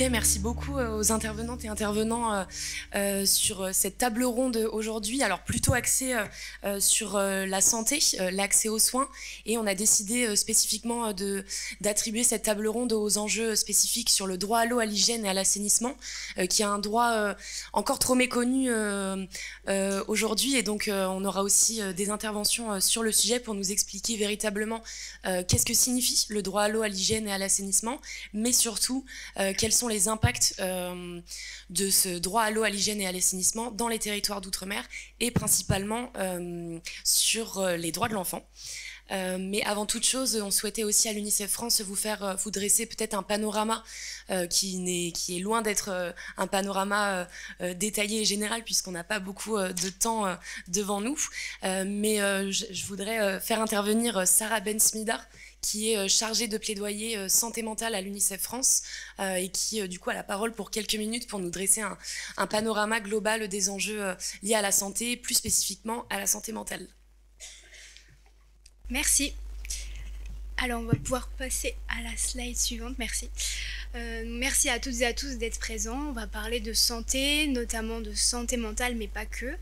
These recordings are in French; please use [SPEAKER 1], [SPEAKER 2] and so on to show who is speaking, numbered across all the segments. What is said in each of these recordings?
[SPEAKER 1] écoutez, merci beaucoup aux intervenantes et intervenants sur cette table ronde aujourd'hui. Alors plutôt axée sur la santé, l'accès aux soins, et on a décidé spécifiquement d'attribuer cette table ronde aux enjeux spécifiques sur le droit à l'eau, à l'hygiène et à l'assainissement, qui est un droit encore trop méconnu aujourd'hui, et donc on aura aussi des interventions sur le sujet pour nous expliquer véritablement qu'est-ce que signifie le droit à l'eau, à l'hygiène et à l'assainissement, mais surtout quels sont les impacts de ce droit à l'eau, à l'hygiène et à l'assainissement dans les territoires d'outre-mer, et principalement sur les droits de l'enfant. Mais avant toute chose, on souhaitait aussi à l'UNICEF France vous dresser peut-être un panorama qui est loin d'être un panorama détaillé et général, puisqu'on n'a pas beaucoup de temps devant nous. Mais je voudrais faire intervenir Sarah Ben-Smida, qui est chargée de plaidoyer santé mentale à l'UNICEF France et qui du coup a la parole pour quelques minutes pour nous dresser un panorama global des enjeux liés à la santé, plus spécifiquement à la santé mentale.
[SPEAKER 2] Merci. Alors on va pouvoir passer à la slide suivante, merci. Merci à toutes et à tous d'être présents. On va parler de santé, notamment de santé mentale, mais pas que.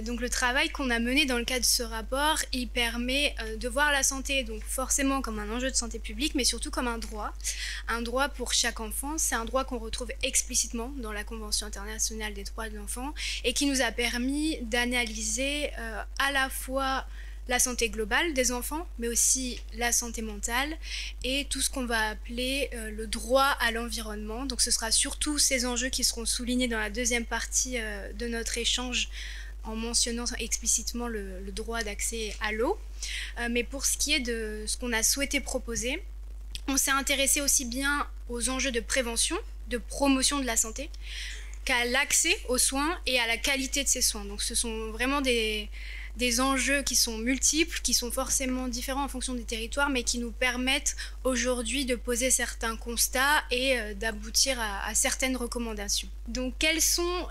[SPEAKER 2] Donc le travail qu'on a mené dans le cadre de ce rapport, il permet de voir la santé donc forcément comme un enjeu de santé publique, mais surtout comme un droit. Un droit pour chaque enfant, c'est un droit qu'on retrouve explicitement dans la Convention internationale des droits de l'enfant et qui nous a permis d'analyser à la fois la santé globale des enfants, mais aussi la santé mentale et tout ce qu'on va appeler le droit à l'environnement. Donc ce sera surtout ces enjeux qui seront soulignés dans la deuxième partie de notre échange en mentionnant explicitement le droit d'accès à l'eau. Mais pour ce qui est de ce qu'on a souhaité proposer, on s'est intéressé aussi bien aux enjeux de prévention, de promotion de la santé, qu'à l'accès aux soins et à la qualité de ces soins. Donc ce sont vraiment des enjeux qui sont multiples, qui sont forcément différents en fonction des territoires, mais qui nous permettent aujourd'hui de poser certains constats et d'aboutir à certaines recommandations. Donc quels sont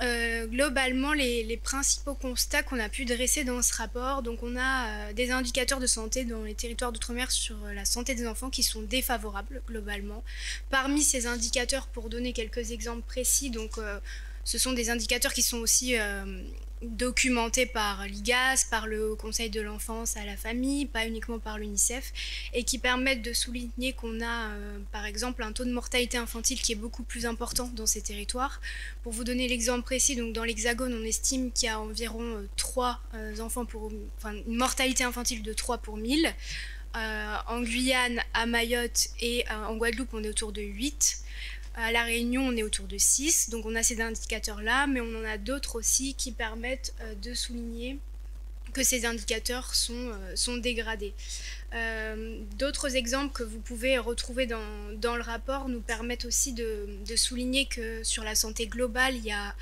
[SPEAKER 2] globalement les principaux constats qu'on a pu dresser dans ce rapport? Donc on a des indicateurs de santé dans les territoires d'outre-mer sur la santé des enfants qui sont défavorables globalement. Parmi ces indicateurs, pour donner quelques exemples précis, donc ce sont des indicateurs qui sont aussi documentés par l'IGAS, par le Conseil de l'enfance à la famille, pas uniquement par l'UNICEF, et qui permettent de souligner qu'on a par exemple un taux de mortalité infantile qui est beaucoup plus important dans ces territoires. Pour vous donner l'exemple précis, donc dans l'Hexagone, on estime qu'il y a environ 3 enfants une mortalité infantile de 3 pour 1000. En Guyane, à Mayotte et en Guadeloupe, on est autour de 8. À La Réunion, on est autour de 6, donc on a ces indicateurs-là, mais on en a d'autres aussi qui permettent de souligner que ces indicateurs sont dégradés. D'autres exemples que vous pouvez retrouver dans le rapport nous permettent aussi de souligner que sur la santé globale, il y a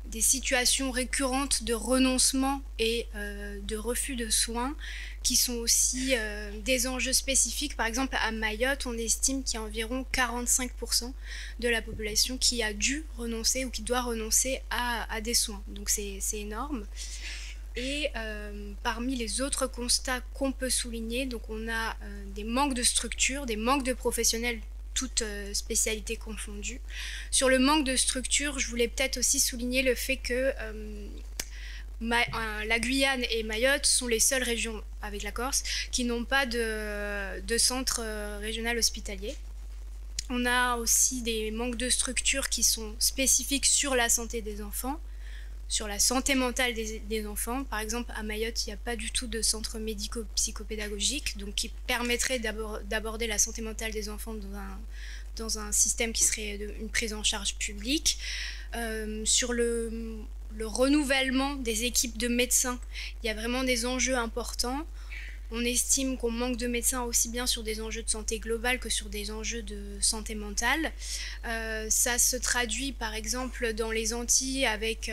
[SPEAKER 2] des situations récurrentes de renoncement et de refus de soins qui sont aussi des enjeux spécifiques. Par exemple, à Mayotte, on estime qu'il y a environ 45% de la population qui a dû renoncer ou qui doit renoncer à des soins. Donc c'est énorme. Et parmi les autres constats qu'on peut souligner, donc on a des manques de structure, des manques de professionnels, toutes spécialités confondues. Sur le manque de structure, je voulais peut-être aussi souligner le fait que la Guyane et Mayotte sont les seules régions, avec la Corse, qui n'ont pas de centre régional hospitalier. On a aussi des manques de structure qui sont spécifiques sur la santé des enfants, sur la santé mentale des enfants. Par exemple, à Mayotte, il n'y a pas du tout de centre médico-psychopédagogique, donc qui permettrait d'aborder la santé mentale des enfants dans un système qui serait une prise en charge publique. Sur le renouvellement des équipes de médecins, il y a vraiment des enjeux importants. On estime qu'on manque de médecins aussi bien sur des enjeux de santé globale que sur des enjeux de santé mentale. Ça se traduit par exemple dans les Antilles avec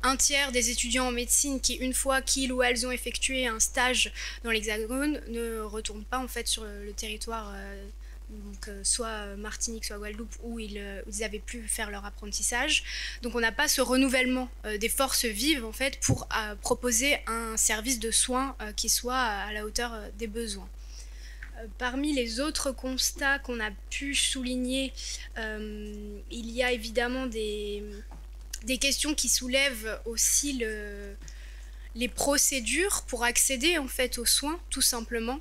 [SPEAKER 2] un tiers des étudiants en médecine qui, une fois qu'ils ou elles ont effectué un stage dans l'Hexagone, ne retournent pas en fait sur le territoire donc soit Martinique, soit Guadeloupe, où ils avaient pu faire leur apprentissage. Donc on n'a pas ce renouvellement des forces vives en fait pour proposer un service de soins qui soit à la hauteur des besoins. Parmi les autres constats qu'on a pu souligner, il y a évidemment des questions qui soulèvent aussi les procédures pour accéder en fait aux soins, tout simplement.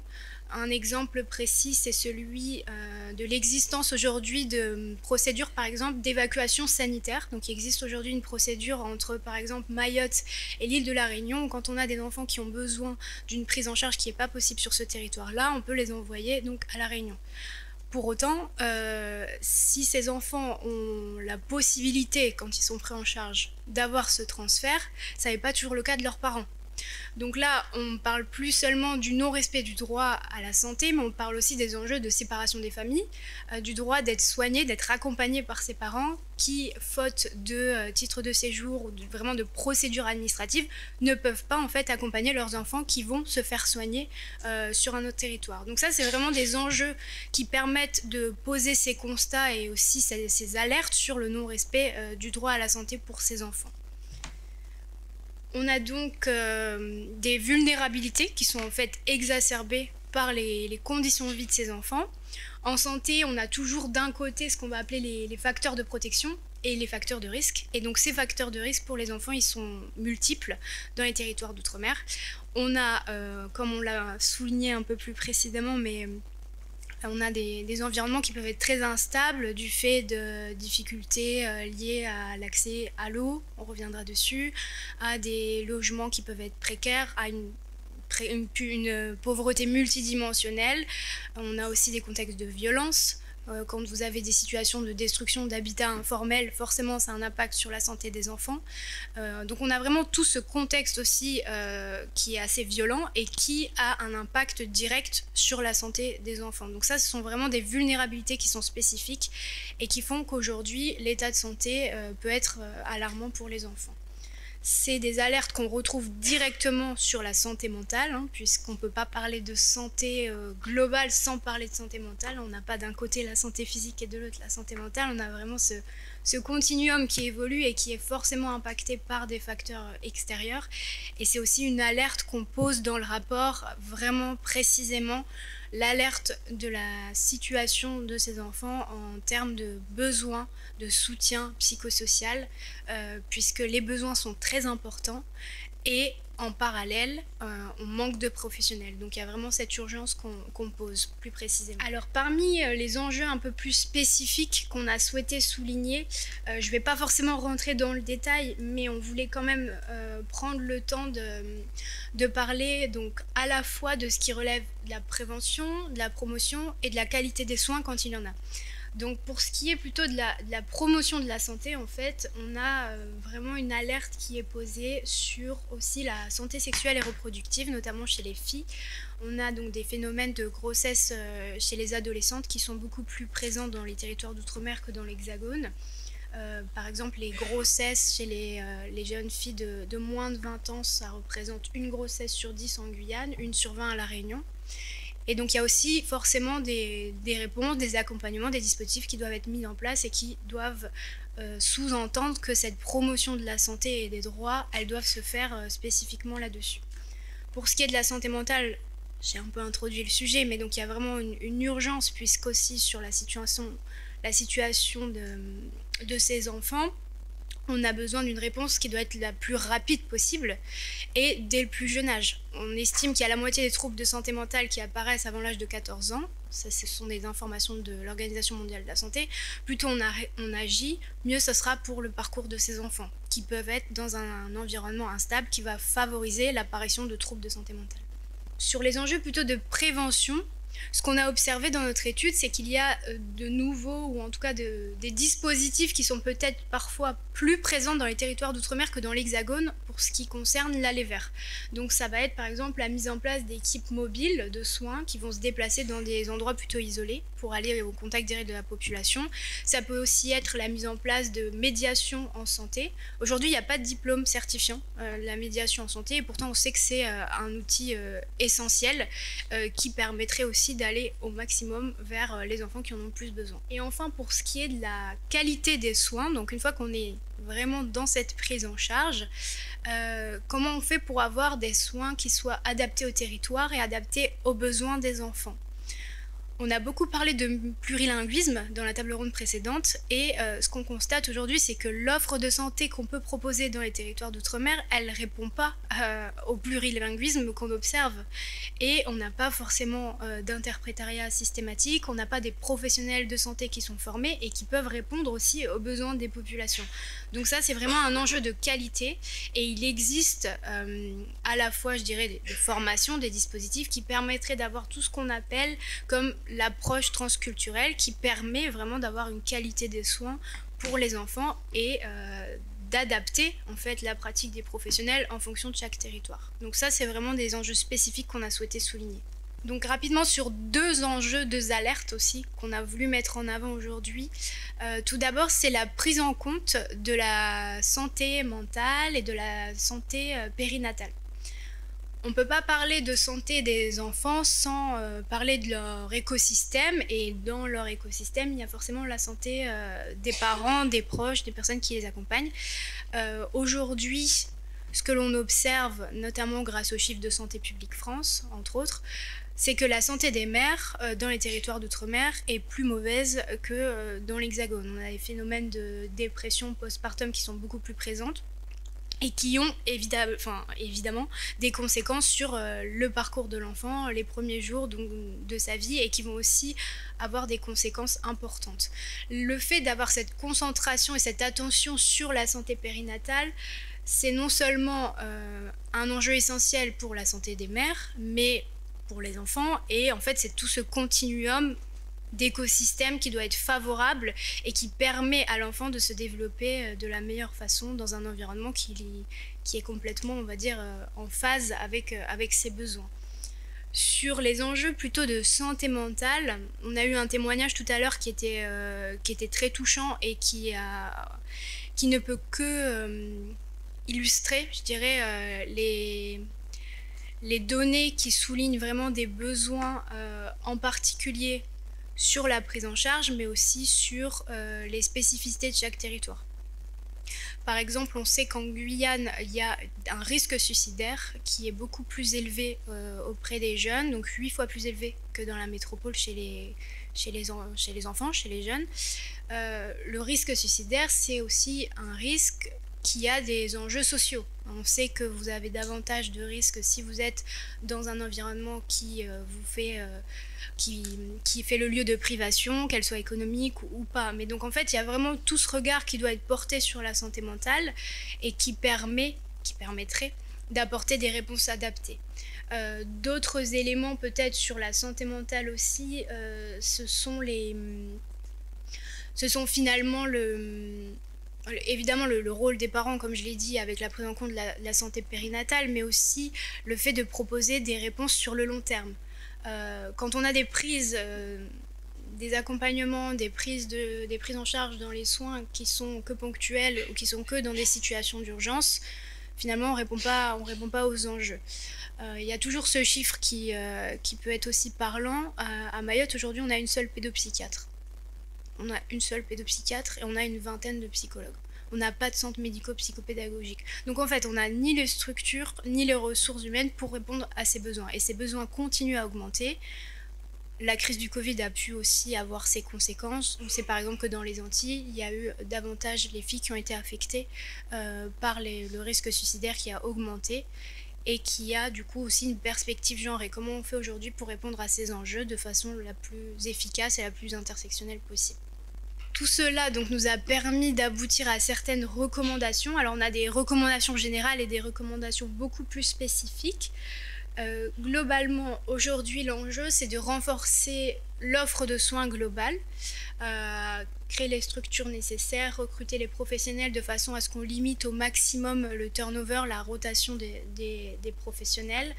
[SPEAKER 2] Un exemple précis, c'est celui de l'existence aujourd'hui de procédures, par exemple, d'évacuation sanitaire. Donc, il existe aujourd'hui une procédure entre, par exemple, Mayotte et l'île de la Réunion. Quand on a des enfants qui ont besoin d'une prise en charge qui n'est pas possible sur ce territoire-là, on peut les envoyer donc à la Réunion. Pour autant, si ces enfants ont la possibilité, quand ils sont pris en charge, d'avoir ce transfert, ça n'est pas toujours le cas de leurs parents. Donc là, on ne parle plus seulement du non-respect du droit à la santé, mais on parle aussi des enjeux de séparation des familles, du droit d'être soigné, d'être accompagné par ses parents qui, faute de titre de séjour ou vraiment de procédures administratives, ne peuvent pas en fait accompagner leurs enfants qui vont se faire soigner sur un autre territoire. Donc ça, c'est vraiment des enjeux qui permettent de poser ces constats et aussi ces alertes sur le non-respect du droit à la santé pour ces enfants. On a donc des vulnérabilités qui sont en fait exacerbées par les conditions de vie de ces enfants. En santé, on a toujours d'un côté ce qu'on va appeler les facteurs de protection et les facteurs de risque. Et donc ces facteurs de risque pour les enfants, ils sont multiples dans les territoires d'outre-mer. On a, comme on l'a souligné un peu plus précédemment, mais on a des environnements qui peuvent être très instables du fait de difficultés liées à l'accès à l'eau, on reviendra dessus, à des logements qui peuvent être précaires, à une pauvreté multidimensionnelle. On a aussi des contextes de violence. Quand vous avez des situations de destruction d'habitats informels, forcément ça a un impact sur la santé des enfants. Donc on a vraiment tout ce contexte aussi qui est assez violent et qui a un impact direct sur la santé des enfants. Donc ça, ce sont vraiment des vulnérabilités qui sont spécifiques et qui font qu'aujourd'hui l'état de santé peut être alarmant pour les enfants. C'est des alertes qu'on retrouve directement sur la santé mentale, puisqu'on ne peut pas parler de santé globale sans parler de santé mentale. On n'a pas d'un côté la santé physique et de l'autre la santé mentale. On a vraiment ce continuum qui évolue et qui est forcément impacté par des facteurs extérieurs. Et c'est aussi une alerte qu'on pose dans le rapport, vraiment précisément, l'alerte de la situation de ces enfants en termes de besoins de soutien psychosocial, puisque les besoins sont très importants et en parallèle, on manque de professionnels. Donc il y a vraiment cette urgence qu'on pose plus précisément. Alors parmi les enjeux un peu plus spécifiques qu'on a souhaité souligner, je ne vais pas forcément rentrer dans le détail, mais on voulait quand même prendre le temps de parler donc à la fois de ce qui relève de la prévention, de la promotion et de la qualité des soins quand il y en a. Donc pour ce qui est plutôt de la promotion de la santé, en fait, on a vraiment une alerte qui est posée sur aussi la santé sexuelle et reproductive, notamment chez les filles. On a donc des phénomènes de grossesse chez les adolescentes qui sont beaucoup plus présents dans les territoires d'outre-mer que dans l'Hexagone. Par exemple, les grossesses chez les jeunes filles de moins de 20 ans, ça représente une grossesse sur 10 en Guyane, une sur 20 à La Réunion. Et donc il y a aussi forcément des réponses, des accompagnements, des dispositifs qui doivent être mis en place et qui doivent sous-entendre que cette promotion de la santé et des droits, elles doivent se faire spécifiquement là-dessus. Pour ce qui est de la santé mentale, j'ai un peu introduit le sujet, mais donc il y a vraiment une urgence, puisqu'aussi sur la situation de ces enfants, on a besoin d'une réponse qui doit être la plus rapide possible et dès le plus jeune âge. On estime qu'il y a la moitié des troubles de santé mentale qui apparaissent avant l'âge de 14 ans. Ça, ce sont des informations de l'Organisation mondiale de la santé. Plus tôt on agit, mieux ce sera pour le parcours de ces enfants, qui peuvent être dans un environnement instable qui va favoriser l'apparition de troubles de santé mentale. Sur les enjeux plutôt de prévention, ce qu'on a observé dans notre étude, c'est qu'il y a de nouveaux, ou en tout cas des dispositifs qui sont peut-être parfois plus présents dans les territoires d'outre-mer que dans l'Hexagone pour ce qui concerne l'aller vert. Donc ça va être par exemple la mise en place d'équipes mobiles de soins qui vont se déplacer dans des endroits plutôt isolés pour aller au contact direct de la population. Ça peut aussi être la mise en place de médiation en santé. Aujourd'hui, il n'y a pas de diplôme certifiant la médiation en santé, et pourtant on sait que c'est un outil essentiel qui permettrait aussi d'aller au maximum vers les enfants qui en ont plus besoin. Et enfin, pour ce qui est de la qualité des soins, donc une fois qu'on est vraiment dans cette prise en charge, comment on fait pour avoir des soins qui soient adaptés au territoire et adaptés aux besoins des enfants? On a beaucoup parlé de plurilinguisme dans la table ronde précédente et ce qu'on constate aujourd'hui, c'est que l'offre de santé qu'on peut proposer dans les territoires d'outre-mer, elle ne répond pas au plurilinguisme qu'on observe. Et on n'a pas forcément d'interprétariat systématique, on n'a pas des professionnels de santé qui sont formés et qui peuvent répondre aussi aux besoins des populations. Donc ça, c'est vraiment un enjeu de qualité et il existe à la fois, je dirais, des formations, des dispositifs qui permettraient d'avoir tout ce qu'on appelle comme l'approche transculturelle qui permet vraiment d'avoir une qualité des soins pour les enfants et d'adapter en fait la pratique des professionnels en fonction de chaque territoire. Donc ça, c'est vraiment des enjeux spécifiques qu'on a souhaité souligner. Donc rapidement sur deux enjeux, deux alertes aussi qu'on a voulu mettre en avant aujourd'hui. Tout d'abord, c'est la prise en compte de la santé mentale et de la santé périnatale. On ne peut pas parler de santé des enfants sans parler de leur écosystème. Et dans leur écosystème, il y a forcément la santé des parents, des proches, des personnes qui les accompagnent. Aujourd'hui, ce que l'on observe, notamment grâce aux chiffres de Santé publique France, entre autres, c'est que la santé des mères dans les territoires d'outre-mer est plus mauvaise que dans l'Hexagone. On a des phénomènes de dépression postpartum qui sont beaucoup plus présentes et qui ont évidemment des conséquences sur le parcours de l'enfant, les premiers jours de sa vie, et qui vont aussi avoir des conséquences importantes. Le fait d'avoir cette concentration et cette attention sur la santé périnatale, c'est non seulement un enjeu essentiel pour la santé des mères, mais pour les enfants, et en fait c'est tout ce continuum d'écosystème qui doit être favorable et qui permet à l'enfant de se développer de la meilleure façon dans un environnement qui est complètement, on va dire, en phase avec ses besoins. Sur les enjeux plutôt de santé mentale, on a eu un témoignage tout à l'heure qui était très touchant et qui ne peut que illustrer, je dirais, les données qui soulignent vraiment des besoins en particulier sur la prise en charge, mais aussi sur les spécificités de chaque territoire. Par exemple, on sait qu'en Guyane, il y a un risque suicidaire qui est beaucoup plus élevé auprès des jeunes, donc 8 fois plus élevé que dans la métropole chez les enfants, chez les jeunes. Le risque suicidaire, c'est aussi un risque qui a des enjeux sociaux. On sait que vous avez davantage de risques si vous êtes dans un environnement qui fait le lieu de privation, qu'elle soit économique ou pas. Mais donc en fait, il y a vraiment tout ce regard qui doit être porté sur la santé mentale et qui permettrait d'apporter des réponses adaptées. D'autres éléments peut-être sur la santé mentale aussi, ce sont finalement évidemment le rôle des parents, comme je l'ai dit, avec la prise en compte de la santé périnatale, mais aussi le fait de proposer des réponses sur le long terme. Quand on a des prises, des accompagnements, des prises en charge dans les soins qui sont que ponctuelles ou qui sont que dans des situations d'urgence, finalement on répond pas aux enjeux. Il y a toujours ce chiffre qui peut être aussi parlant. À Mayotte, aujourd'hui, on a une seule pédopsychiatre. On a une seule pédopsychiatre et on a une vingtaine de psychologues. On n'a pas de centre médico-psychopédagogique. Donc en fait, on n'a ni les structures, ni les ressources humaines pour répondre à ces besoins. Et ces besoins continuent à augmenter. La crise du Covid a pu aussi avoir ses conséquences. On sait par exemple que dans les Antilles, il y a eu davantage les filles qui ont été affectées par le risque suicidaire qui a augmenté et qui a du coup aussi une perspective genre. Et comment on fait aujourd'hui pour répondre à ces enjeux de façon la plus efficace et la plus intersectionnelle possible. Tout cela donc nous a permis d'aboutir à certaines recommandations. Alors on a des recommandations générales et des recommandations beaucoup plus spécifiques. Globalement, aujourd'hui, l'enjeu, c'est de renforcer l'offre de soins globale, créer les structures nécessaires, recruter les professionnels de façon à ce qu'on limite au maximum le turnover, la rotation des professionnels,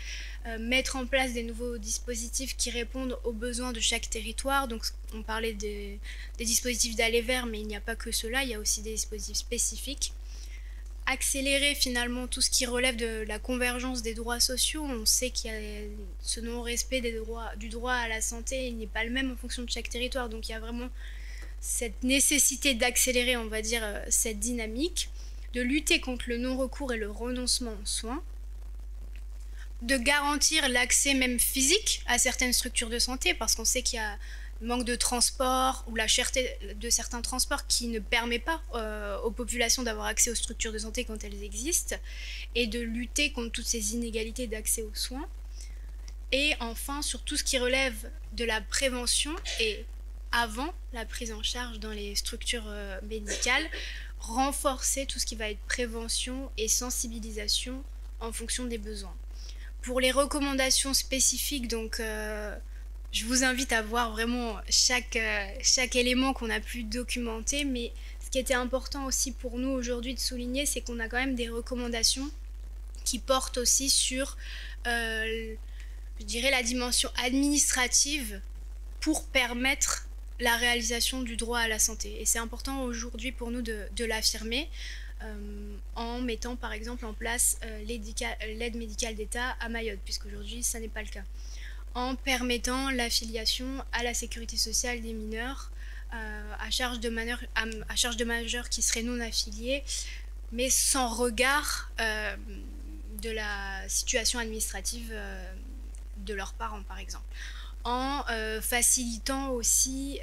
[SPEAKER 2] mettre en place des nouveaux dispositifs qui répondent aux besoins de chaque territoire. Donc on parlait des dispositifs d'aller vers, mais il n'y a pas que cela, il y a aussi des dispositifs spécifiques. Accélérer finalement tout ce qui relève de la convergence des droits sociaux. On sait qu'il y a ce non-respect du droit à la santé, il n'est pas le même en fonction de chaque territoire, donc il y a vraiment cette nécessité d'accélérer, on va dire, cette dynamique, de lutter contre le non-recours et le renoncement aux soins, de garantir l'accès même physique à certaines structures de santé, parce qu'on sait qu'il y a manque de transport ou la cherté de certains transports qui ne permet pas aux populations d'avoir accès aux structures de santé quand elles existent, et de lutter contre toutes ces inégalités d'accès aux soins. Et enfin, sur tout ce qui relève de la prévention et avant la prise en charge dans les structures médicales, renforcer tout ce qui va être prévention et sensibilisation en fonction des besoins. Pour les recommandations spécifiques, donc je vous invite à voir vraiment chaque élément qu'on a pu documenter, mais ce qui était important aussi pour nous aujourd'hui de souligner, c'est qu'on a quand même des recommandations qui portent aussi sur, je dirais, la dimension administrative pour permettre la réalisation du droit à la santé. Et c'est important aujourd'hui pour nous de l'affirmer en mettant par exemple en place l'aide médicale d'État à Mayotte, puisqu'aujourd'hui ça n'est pas le cas. En permettant l'affiliation à la sécurité sociale des mineurs à charge de majeurs qui seraient non affiliés, mais sans regard de la situation administrative de leurs parents, par exemple. En facilitant aussi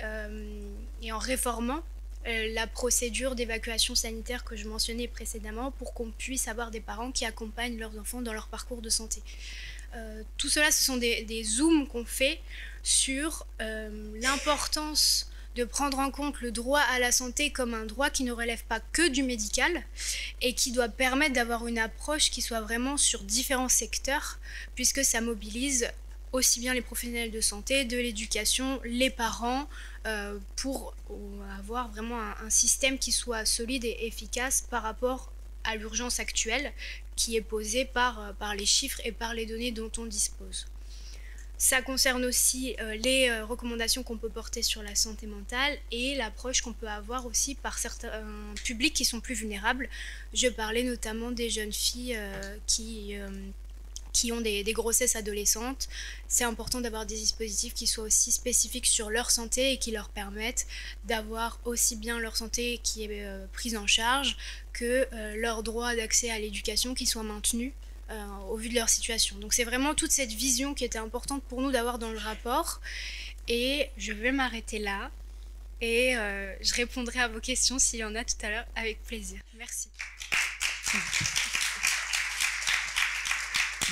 [SPEAKER 2] et en réformant la procédure d'évacuation sanitaire que je mentionnais précédemment pour qu'on puisse avoir des parents qui accompagnent leurs enfants dans leur parcours de santé. Tout cela, ce sont des zooms qu'on fait sur l'importance de prendre en compte le droit à la santé comme un droit qui ne relève pas que du médical et qui doit permettre d'avoir une approche qui soit vraiment sur différents secteurs, puisque ça mobilise aussi bien les professionnels de santé, de l'éducation, les parents, pour avoir vraiment un système qui soit solide et efficace par rapport à l'urgence actuelle qui est posée par les chiffres et par les données dont on dispose. Ça concerne aussi les recommandations qu'on peut porter sur la santé mentale et l'approche qu'on peut avoir aussi par certains publics qui sont plus vulnérables. Je parlais notamment des jeunes filles qui ont des grossesses adolescentes. C'est important d'avoir des dispositifs qui soient aussi spécifiques sur leur santé et qui leur permettent d'avoir aussi bien leur santé qui est prise en charge que leur droit d'accès à l'éducation qui soit maintenu au vu de leur situation. Donc c'est vraiment toute cette vision qui était importante pour nous d'avoir dans le rapport. Et je vais m'arrêter là et je répondrai à vos questions s'il y en a tout à l'heure avec plaisir. Merci.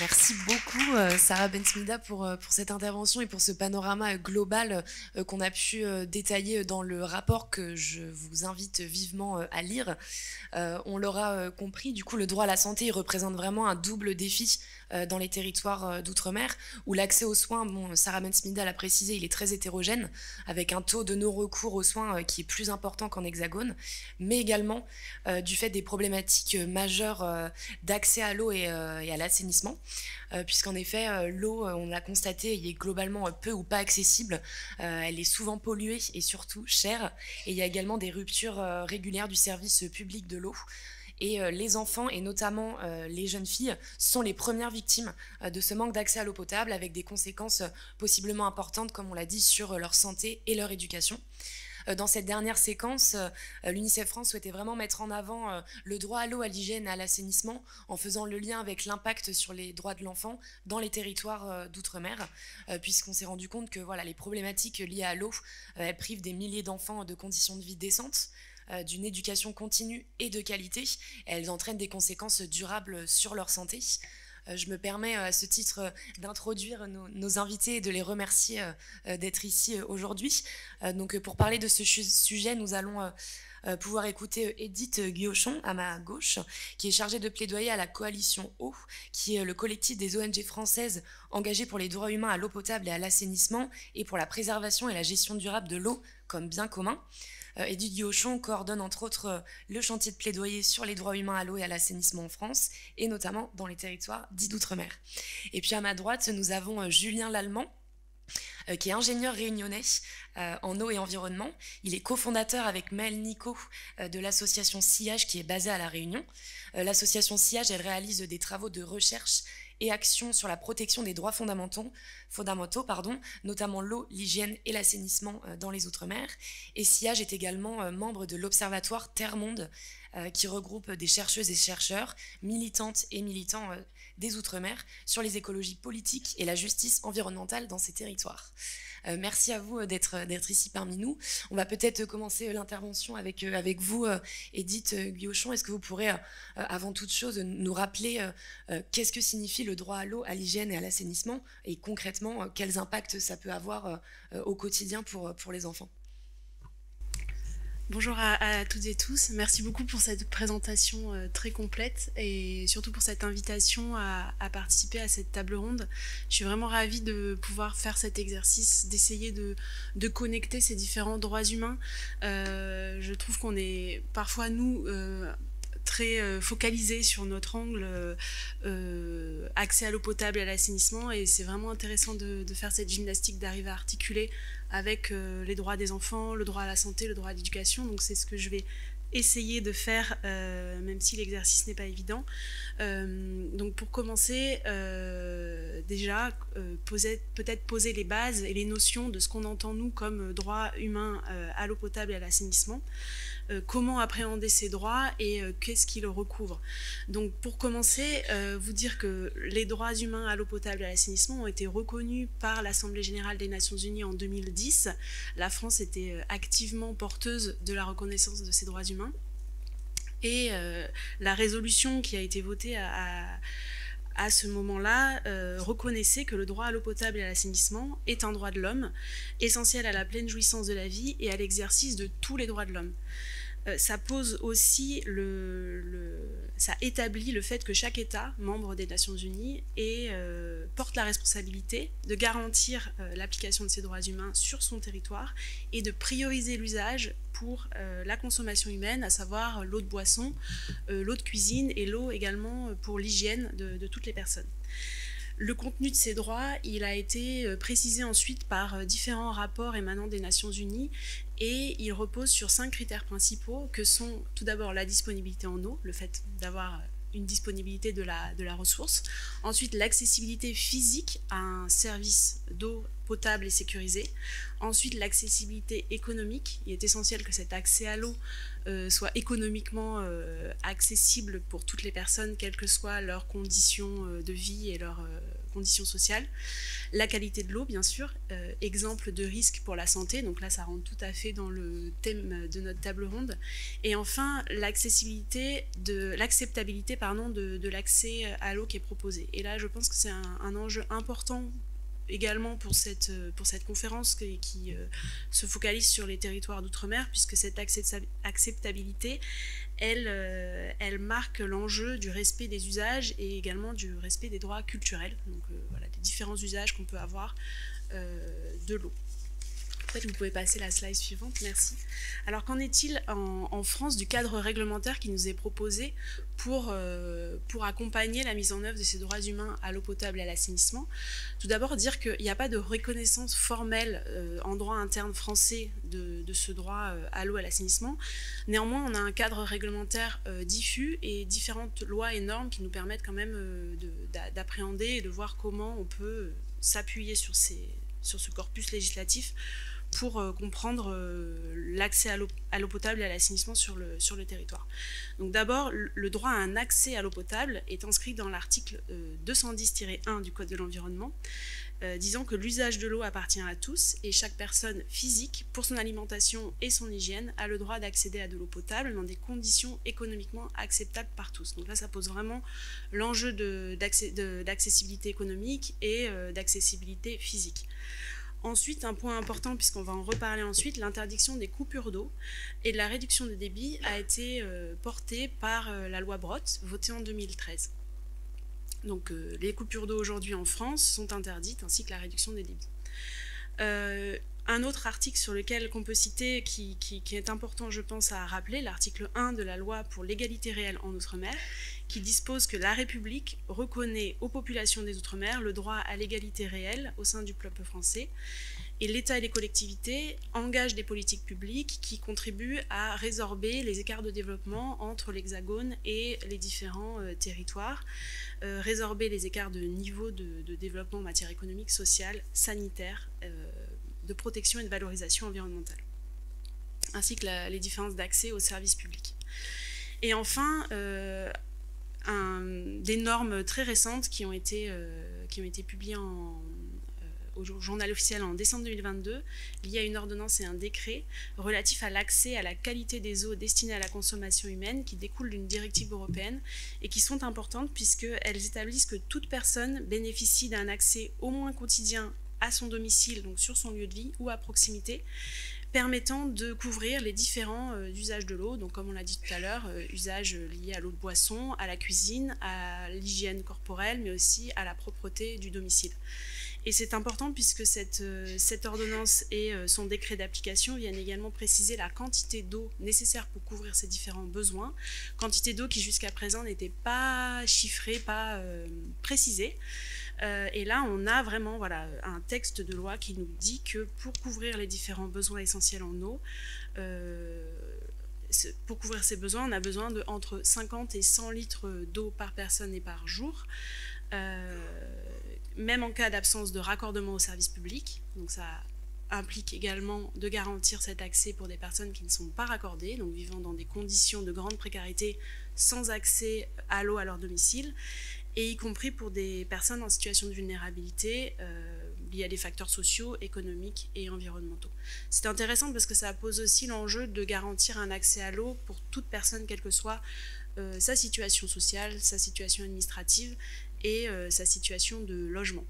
[SPEAKER 1] Merci beaucoup Sarah Bensmida pour cette intervention et pour ce panorama global qu'on a pu détailler dans le rapport que je vous invite vivement à lire. On l'aura compris, du coup le droit à la santé il représente vraiment un double défi dans les territoires d'outre-mer où l'accès aux soins, bon, Sarah Bensmida l'a précisé, il est très hétérogène avec un taux de non-recours aux soins qui est plus important qu'en hexagone, mais également du fait des problématiques majeures d'accès à l'eau et à l'assainissement. Puisqu'en effet, l'eau, on l'a constaté, elle est globalement peu ou pas accessible. Elle est souvent polluée et surtout chère. Et il y a également des ruptures régulières du service public de l'eau. Et les enfants, et notamment les jeunes filles, sont les premières victimes de ce manque d'accès à l'eau potable, avec des conséquences possiblement importantes, comme on l'a dit, sur leur santé et leur éducation. Dans cette dernière séquence, l'UNICEF France souhaitait vraiment mettre en avant le droit à l'eau, à l'hygiène, à l'assainissement, en faisant le lien avec l'impact sur les droits de l'enfant dans les territoires d'outre-mer, puisqu'on s'est rendu compte que voilà, les problématiques liées à l'eau, elles privent des milliers d'enfants de conditions de vie décentes, d'une éducation continue et de qualité. Elles entraînent des conséquences durables sur leur santé. Je me permets à ce titre d'introduire nos invités et de les remercier d'être ici aujourd'hui. Donc pour parler de ce sujet, nous allons pouvoir écouter Edith Guillochon à ma gauche, qui est chargée de plaidoyer à la Coalition Eau, qui est le collectif des ONG françaises engagées pour les droits humains à l'eau potable et à l'assainissement et pour la préservation et la gestion durable de l'eau comme bien commun. Edith Guillochon coordonne entre autres le chantier de plaidoyer sur les droits humains à l'eau et à l'assainissement en France, et notamment dans les territoires dits d'outre-mer. Et puis à ma droite, nous avons Julien Lallemand, qui est ingénieur réunionnais en eau et environnement. Il est cofondateur avec Maël Nico de l'association SIAGE qui est basée à La Réunion. L'association SIAGE, elle réalise des travaux de recherche et actions sur la protection des droits fondamentaux, notamment l'eau, l'hygiène et l'assainissement dans les Outre-mer. Et SIAGE est également membre de l'Observatoire Terre-Monde, qui regroupe des chercheuses et chercheurs, militantes et militants des Outre-mer sur les écologies politiques et la justice environnementale dans ces territoires. Merci à vous d'être ici parmi nous. On va peut-être commencer l'intervention avec vous, Edith Guillochon. Est-ce que vous pourrez, avant toute chose, nous rappeler qu'est-ce que signifie le droit à l'eau, à l'hygiène et à l'assainissement, et concrètement, quels impacts ça peut avoir au quotidien pour les enfants?
[SPEAKER 3] Bonjour à toutes et tous, merci beaucoup pour cette présentation très complète et surtout pour cette invitation à participer à cette table ronde. Je suis vraiment ravie de pouvoir faire cet exercice, d'essayer de connecter ces différents droits humains. Je trouve qu'on est parfois, nous, très focalisé sur notre angle accès à l'eau potable et à l'assainissement, et c'est vraiment intéressant de faire cette gymnastique, d'arriver à articuler avec les droits des enfants, le droit à la santé, le droit à l'éducation. Donc c'est ce que je vais essayer de faire, même si l'exercice n'est pas évident. Donc pour commencer, déjà, peut-être poser les bases et les notions de ce qu'on entend nous comme droit humain à l'eau potable et à l'assainissement. Comment appréhender ces droits et qu'est-ce qui le recouvre. Donc pour commencer, vous dire que les droits humains à l'eau potable et à l'assainissement ont été reconnus par l'Assemblée générale des Nations Unies en 2010. La France était activement porteuse de la reconnaissance de ces droits humains. Et la résolution qui a été votée à ce moment-là, reconnaissait que le droit à l'eau potable et à l'assainissement est un droit de l'homme, essentiel à la pleine jouissance de la vie et à l'exercice de tous les droits de l'homme. Ça pose aussi ça établit le fait que chaque État, membre des Nations Unies, porte la responsabilité de garantir l'application de ces droits humains sur son territoire et de prioriser l'usage pour la consommation humaine, à savoir l'eau de boisson, l'eau de cuisine et l'eau également pour l'hygiène de toutes les personnes. Le contenu de ces droits, il a été précisé ensuite par différents rapports émanant des Nations Unies, et il repose sur 5 critères principaux que sont tout d'abord la disponibilité en eau, le fait d'avoir une disponibilité de la ressource, ensuite l'accessibilité physique à un service d'eau potable et sécurisé, ensuite l'accessibilité économique. Il est essentiel que cet accès à l'eau soit économiquement accessible pour toutes les personnes, quelles que soient leurs conditions de vie et leurs conditions sociales. La qualité de l'eau, bien sûr, exemple de risque pour la santé, donc là ça rentre tout à fait dans le thème de notre table ronde. Et enfin, l'acceptabilité de l'accès à l'eau qui est proposé. Et là, je pense que c'est un enjeu important également pour cette conférence qui se focalise sur les territoires d'outre-mer, puisque cette acceptabilité, elle marque l'enjeu du respect des usages et également du respect des droits culturels, donc voilà, des différents usages qu'on peut avoir de l'eau. Peut-être que vous pouvez passer la slide suivante, merci. Alors qu'en est-il en France du cadre réglementaire qui nous est proposé pour accompagner la mise en œuvre de ces droits humains à l'eau potable et à l'assainissement? Tout d'abord dire qu'il n'y a pas de reconnaissance formelle en droit interne français de ce droit à l'eau et à l'assainissement. Néanmoins, on a un cadre réglementaire diffus et différentes lois et normes qui nous permettent quand même d'appréhender et de voir comment on peut s'appuyer sur ce corpus législatif pour comprendre l'accès à l'eau potable et à l'assainissement sur le territoire. Donc d'abord, le droit à un accès à l'eau potable est inscrit dans l'article 210-1 du Code de l'environnement, disant que l'usage de l'eau appartient à tous et chaque personne physique, pour son alimentation et son hygiène, a le droit d'accéder à de l'eau potable dans des conditions économiquement acceptables par tous. Donc là, ça pose vraiment l'enjeu d'accessibilité économique et d'accessibilité physique. Ensuite, un point important, puisqu'on va en reparler ensuite, l'interdiction des coupures d'eau et de la réduction de débit a été portée par la loi Brottes, votée en 2013. Donc les coupures d'eau aujourd'hui en France sont interdites, ainsi que la réduction des débits. Un autre article sur lequel qu'on peut citer, qui est important, je pense, à rappeler, l'article 1 de la loi pour l'égalité réelle en Outre-mer, qui dispose que la République reconnaît aux populations des Outre-mer le droit à l'égalité réelle au sein du peuple français, et l'État et les collectivités engagent des politiques publiques qui contribuent à résorber les écarts de développement entre l'Hexagone et les différents territoires, résorber les écarts de niveau de développement en matière économique, sociale, sanitaire, de protection et de valorisation environnementale, ainsi que les différences d'accès aux services publics. Et enfin, des normes très récentes qui ont été publiées au journal officiel en décembre 2022, liées à une ordonnance et un décret relatif à l'accès à la qualité des eaux destinées à la consommation humaine qui découlent d'une directive européenne et qui sont importantes puisqu'elles établissent que toute personne bénéficie d'un accès au moins quotidien à son domicile, donc sur son lieu de vie ou à proximité, permettant de couvrir les différents usages de l'eau, donc comme on l'a dit tout à l'heure, usages liés à l'eau de boisson, à la cuisine, à l'hygiène corporelle, mais aussi à la propreté du domicile. Et c'est important puisque cette ordonnance et son décret d'application viennent également préciser la quantité d'eau nécessaire pour couvrir ces différents besoins, quantité d'eau qui jusqu'à présent n'était pas chiffrée, pas précisée. Et là, on a vraiment un texte de loi qui nous dit que pour couvrir les différents besoins essentiels en eau, pour couvrir ces besoins, on a besoin de entre 50 et 100 litres d'eau par personne et par jour, même en cas d'absence de raccordement au service public. Donc ça implique également de garantir cet accès pour des personnes qui ne sont pas raccordées, donc vivant dans des conditions de grande précarité sans accès à l'eau à leur domicile, et y compris pour des personnes en situation de vulnérabilité liées à des facteurs sociaux, économiques et environnementaux. C'est intéressant parce que ça pose aussi l'enjeu de garantir un accès à l'eau pour toute personne, quelle que soit sa situation sociale, sa situation administrative et sa situation de logement.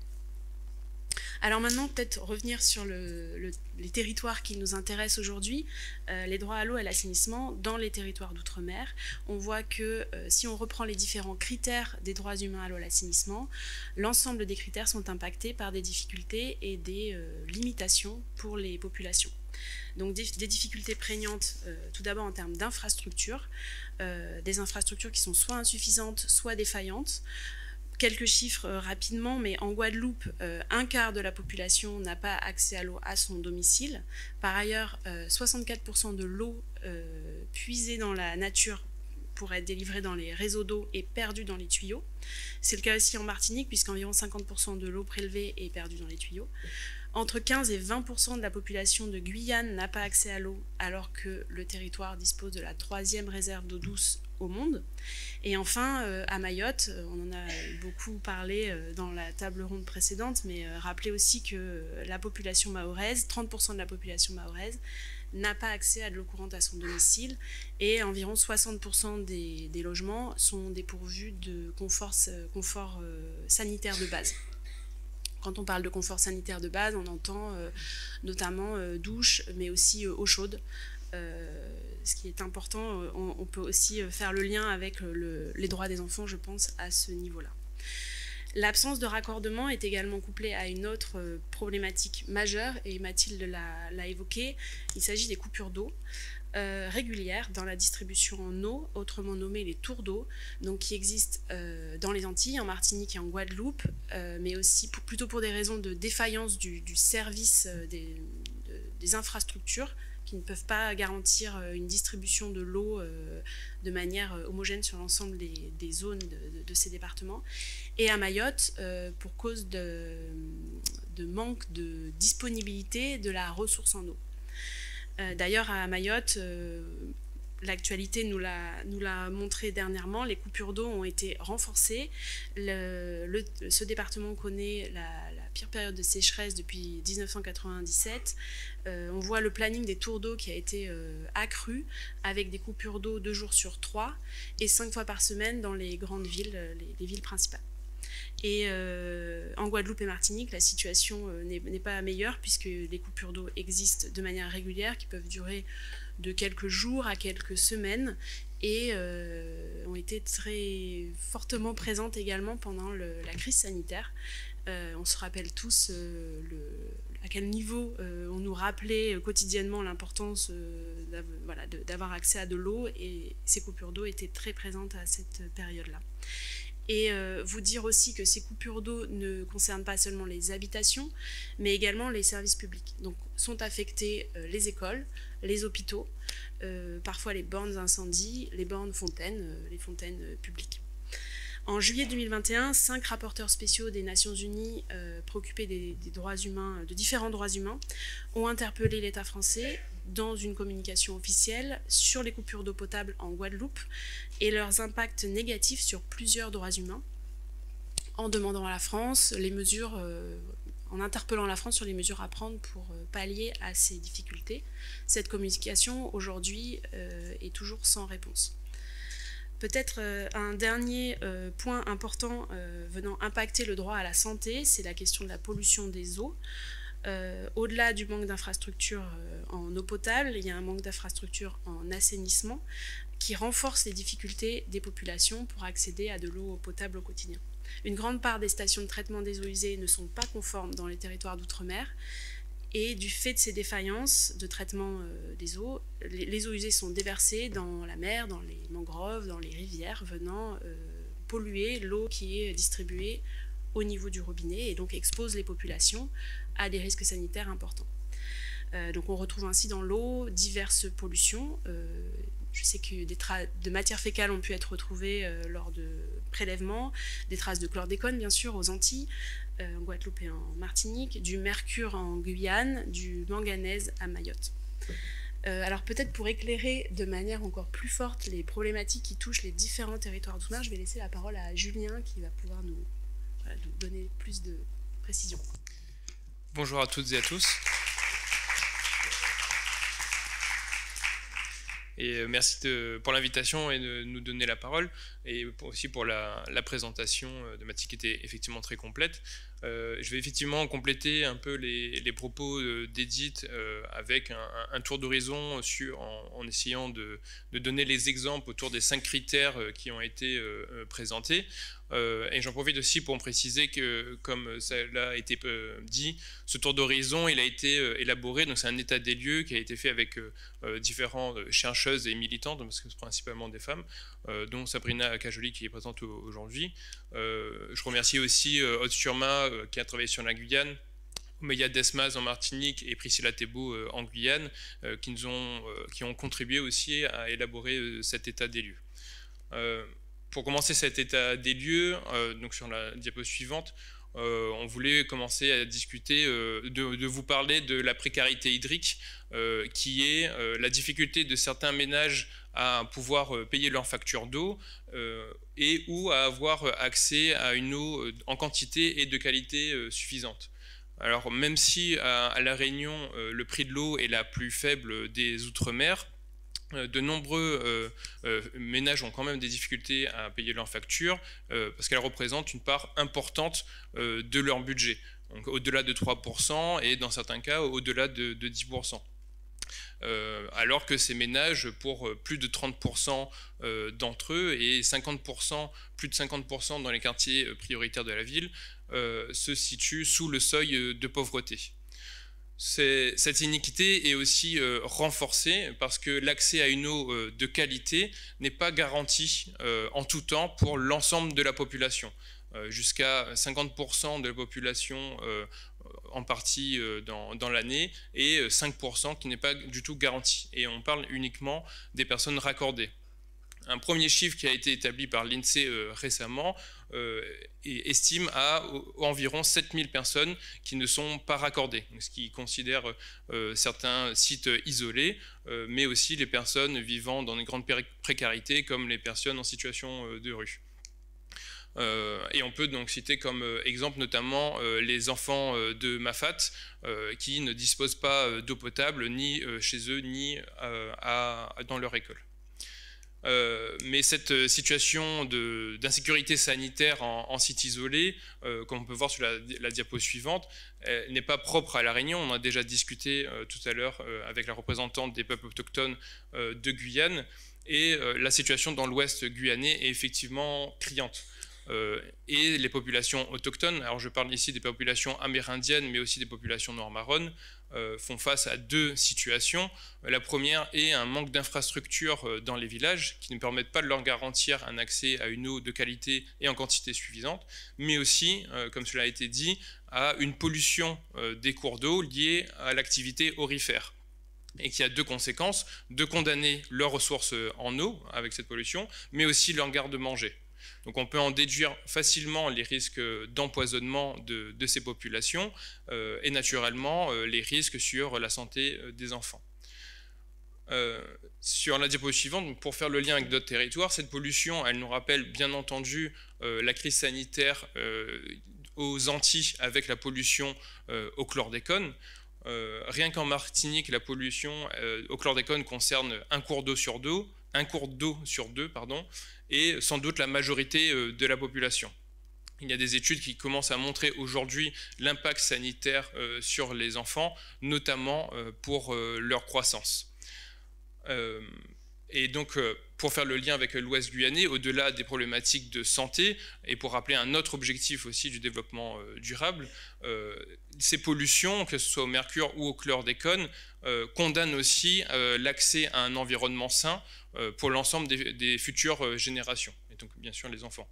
[SPEAKER 3] Alors maintenant, peut-être revenir sur les territoires qui nous intéressent aujourd'hui, les droits à l'eau et à l'assainissement dans les territoires d'outre-mer. On voit que si on reprend les différents critères des droits humains à l'eau et à l'assainissement, l'ensemble des critères sont impactés par des difficultés et des limitations pour les populations. Donc des difficultés prégnantes, tout d'abord en termes d'infrastructures, des infrastructures qui sont soit insuffisantes, soit défaillantes. Quelques chiffres rapidement, mais en Guadeloupe, un quart de la population n'a pas accès à l'eau à son domicile. Par ailleurs, 64% de l'eau puisée dans la nature pour être délivrée dans les réseaux d'eau est perdue dans les tuyaux. C'est le cas aussi en Martinique, puisqu'environ 50% de l'eau prélevée est perdue dans les tuyaux. Entre 15 et 20% de la population de Guyane n'a pas accès à l'eau, alors que le territoire dispose de la 3e réserve d'eau douce au monde. Et enfin, à Mayotte, on en a beaucoup parlé dans la table ronde précédente, mais rappelez aussi que la population mahoraise, 30% de la population mahoraise, n'a pas accès à de l'eau courante à son domicile et environ 60% des logements sont dépourvus de confort sanitaire de base. Quand on parle de confort sanitaire de base, on entend notamment douche, mais aussi eau chaude. Ce qui est important, on peut aussi faire le lien avec les droits des enfants, je pense, à ce niveau-là. L'absence de raccordement est également couplée à une autre problématique majeure, et Mathilde l'a évoqué, il s'agit des coupures d'eau régulières dans la distribution en eau, autrement nommées les tours d'eau, donc qui existent dans les Antilles, en Martinique et en Guadeloupe, mais aussi plutôt pour des raisons de défaillance du service des infrastructures, qui ne peuvent pas garantir une distribution de l'eau de manière homogène sur l'ensemble des zones de ces départements. Et à Mayotte, pour cause de manque de disponibilité de la ressource en eau. D'ailleurs, à Mayotte, l'actualité nous l'a montré dernièrement, les coupures d'eau ont été renforcées. Ce département connaît la pire période de sécheresse depuis 1997. On voit le planning des tours d'eau qui a été accru, avec des coupures d'eau 2 jours sur 3 et 5 fois par semaine dans les grandes villes, les villes principales. Et en Guadeloupe et Martinique, la situation n'est pas meilleure puisque les coupures d'eau existent de manière régulière, qui peuvent durer de quelques jours à quelques semaines et ont été très fortement présentes également pendant la crise sanitaire. On se rappelle tous à quel niveau on nous rappelait quotidiennement l'importance d'avoir accès à de l'eau, et ces coupures d'eau étaient très présentes à cette période-là. Et vous dire aussi que ces coupures d'eau ne concernent pas seulement les habitations, mais également les services publics. Donc sont affectés les écoles, les hôpitaux, parfois les bornes incendie, les bornes fontaines, les fontaines publiques. En juillet 2021, 5 rapporteurs spéciaux des Nations Unies préoccupés des droits humains, de différents droits humains, ont interpellé l'État français dans une communication officielle sur les coupures d'eau potable en Guadeloupe et leurs impacts négatifs sur plusieurs droits humains, en demandant à la France les mesures, en interpellant la France sur les mesures à prendre pour pallier à ces difficultés. Cette communication, aujourd'hui, est toujours sans réponse. Peut-être un dernier point important venant impacter le droit à la santé, c'est la question de la pollution des eaux. Au-delà du manque d'infrastructures en eau potable, il y a un manque d'infrastructures en assainissement qui renforce les difficultés des populations pour accéder à de l'eau potable au quotidien. Une grande part des stations de traitement des eaux usées ne sont pas conformes dans les territoires d'outre-mer, et du fait de ces défaillances de traitement des eaux, les eaux usées sont déversées dans la mer, dans les mangroves, dans les rivières, venant polluer l'eau qui est distribuée au niveau du robinet et donc expose les populations à des risques sanitaires importants. Donc on retrouve ainsi dans l'eau diverses pollutions. Je sais que des traces de matières fécales ont pu être retrouvées lors de prélèvements, des traces de chlordécone bien sûr aux Antilles, en Guadeloupe et en Martinique, du mercure en Guyane, du manganèse à Mayotte. Alors peut-être pour éclairer de manière encore plus forte les problématiques qui touchent les différents territoires d'outre-mer, je vais laisser la parole à Julien qui va pouvoir nous donner plus de précision.
[SPEAKER 4] Bonjour à toutes et à tous. Et merci pour l'invitation et de nous donner la parole, et aussi pour la présentation de Mathilde qui était effectivement très complète. Je vais effectivement compléter un peu les propos d'Edith avec un tour d'horizon en essayant de donner les exemples autour des 5 critères qui ont été présentés. Et j'en profite aussi pour me préciser que, comme ça a été dit, ce tour d'horizon il a été élaboré, donc c'est un état des lieux qui a été fait avec différentes chercheuses et militantes, parce que c'est principalement des femmes, dont Sabrina Cajoli qui est présente aujourd'hui. Je remercie aussi Aude Sturma qui a travaillé sur la Guyane, Omeya Desmaz en Martinique et Priscilla Thébault en Guyane, qui ont contribué aussi à élaborer cet état des lieux. Pour commencer cet état des lieux, donc sur la diapo suivante, on voulait commencer à discuter, de vous parler de la précarité hydrique, qui est la difficulté de certains ménages à pouvoir payer leurs factures d'eau et ou à avoir accès à une eau en quantité et de qualité suffisante. Alors même si à La Réunion, le prix de l'eau est la plus faible des Outre-mer, de nombreux ménages ont quand même des difficultés à payer leurs factures parce qu'elles représentent une part importante de leur budget, donc au-delà de 3% et dans certains cas au-delà de 10%. Alors que ces ménages, pour plus de 30% d'entre eux et plus de 50% dans les quartiers prioritaires de la ville, se situent sous le seuil de pauvreté. Cette iniquité est aussi renforcée parce que l'accès à une eau de qualité n'est pas garanti en tout temps pour l'ensemble de la population. Jusqu'à 50% de la population en partie dans l'année et 5% qui n'est pas du tout garanti. Et on parle uniquement des personnes raccordées. Un premier chiffre qui a été établi par l'INSEE récemment estime à environ 7000 personnes qui ne sont pas raccordées, ce qui considère certains sites isolés, mais aussi les personnes vivant dans une grande précarité comme les personnes en situation de rue. Et on peut donc citer comme exemple notamment les enfants de Mafat qui ne disposent pas d'eau potable ni chez eux ni dans leur école. Mais cette situation d'insécurité sanitaire en site isolé, comme on peut voir sur la diapo suivante, n'est pas propre à La Réunion. On a déjà discuté tout à l'heure avec la représentante des peuples autochtones de Guyane, et la situation dans l'ouest guyanais est effectivement criante. Et les populations autochtones, alors je parle ici des populations amérindiennes, mais aussi des populations nord-marronnes, font face à 2 situations. La première est un manque d'infrastructures dans les villages qui ne permettent pas de leur garantir un accès à une eau de qualité et en quantité suffisante, mais aussi, comme cela a été dit, à une pollution des cours d'eau liée à l'activité aurifère, et qui a 2 conséquences: de condamner leurs ressources en eau avec cette pollution, mais aussi leur garde-manger. Donc on peut en déduire facilement les risques d'empoisonnement de ces populations et naturellement les risques sur la santé des enfants. Sur la diapositive suivante, donc pour faire le lien avec d'autres territoires, cette pollution, elle nous rappelle bien entendu la crise sanitaire aux Antilles avec la pollution au chlordécone. Rien qu'en Martinique, la pollution au chlordécone concerne un cours d'eau sur deux, et sans doute la majorité de la population. Il y a des études qui commencent à montrer aujourd'hui l'impact sanitaire sur les enfants, notamment pour leur croissance. Et donc, pour faire le lien avec l'Ouest guyanais, au-delà des problématiques de santé, et pour rappeler un autre objectif aussi du développement durable, ces pollutions, que ce soit au mercure ou au chlordécone, condamnent aussi l'accès à un environnement sain pour l'ensemble des futures générations, et donc bien sûr les enfants.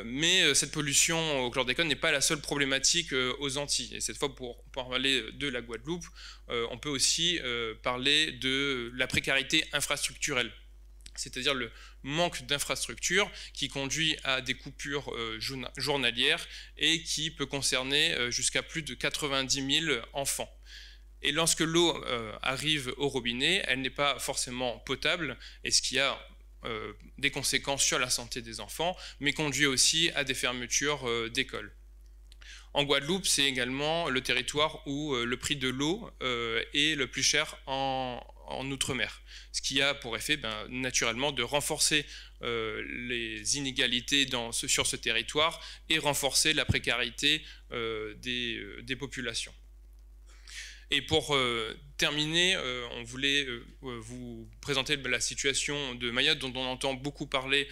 [SPEAKER 4] Mais cette pollution au chlordécone n'est pas la seule problématique aux Antilles. Et cette fois, pour parler de la Guadeloupe, on peut aussi parler de la précarité infrastructurelle, c'est-à-dire le manque d'infrastructures qui conduit à des coupures journalières et qui peut concerner jusqu'à plus de 90 000 enfants. Et lorsque l'eau arrive au robinet, elle n'est pas forcément potable, et ce qui a des conséquences sur la santé des enfants, mais conduit aussi à des fermetures d'écoles. En Guadeloupe, c'est également le territoire où le prix de l'eau est le plus cher en Outre-mer, ce qui a pour effet naturellement de renforcer les inégalités sur ce territoire et renforcer la précarité des populations. Et pour terminer, on voulait vous présenter la situation de Mayotte, dont on entend beaucoup parler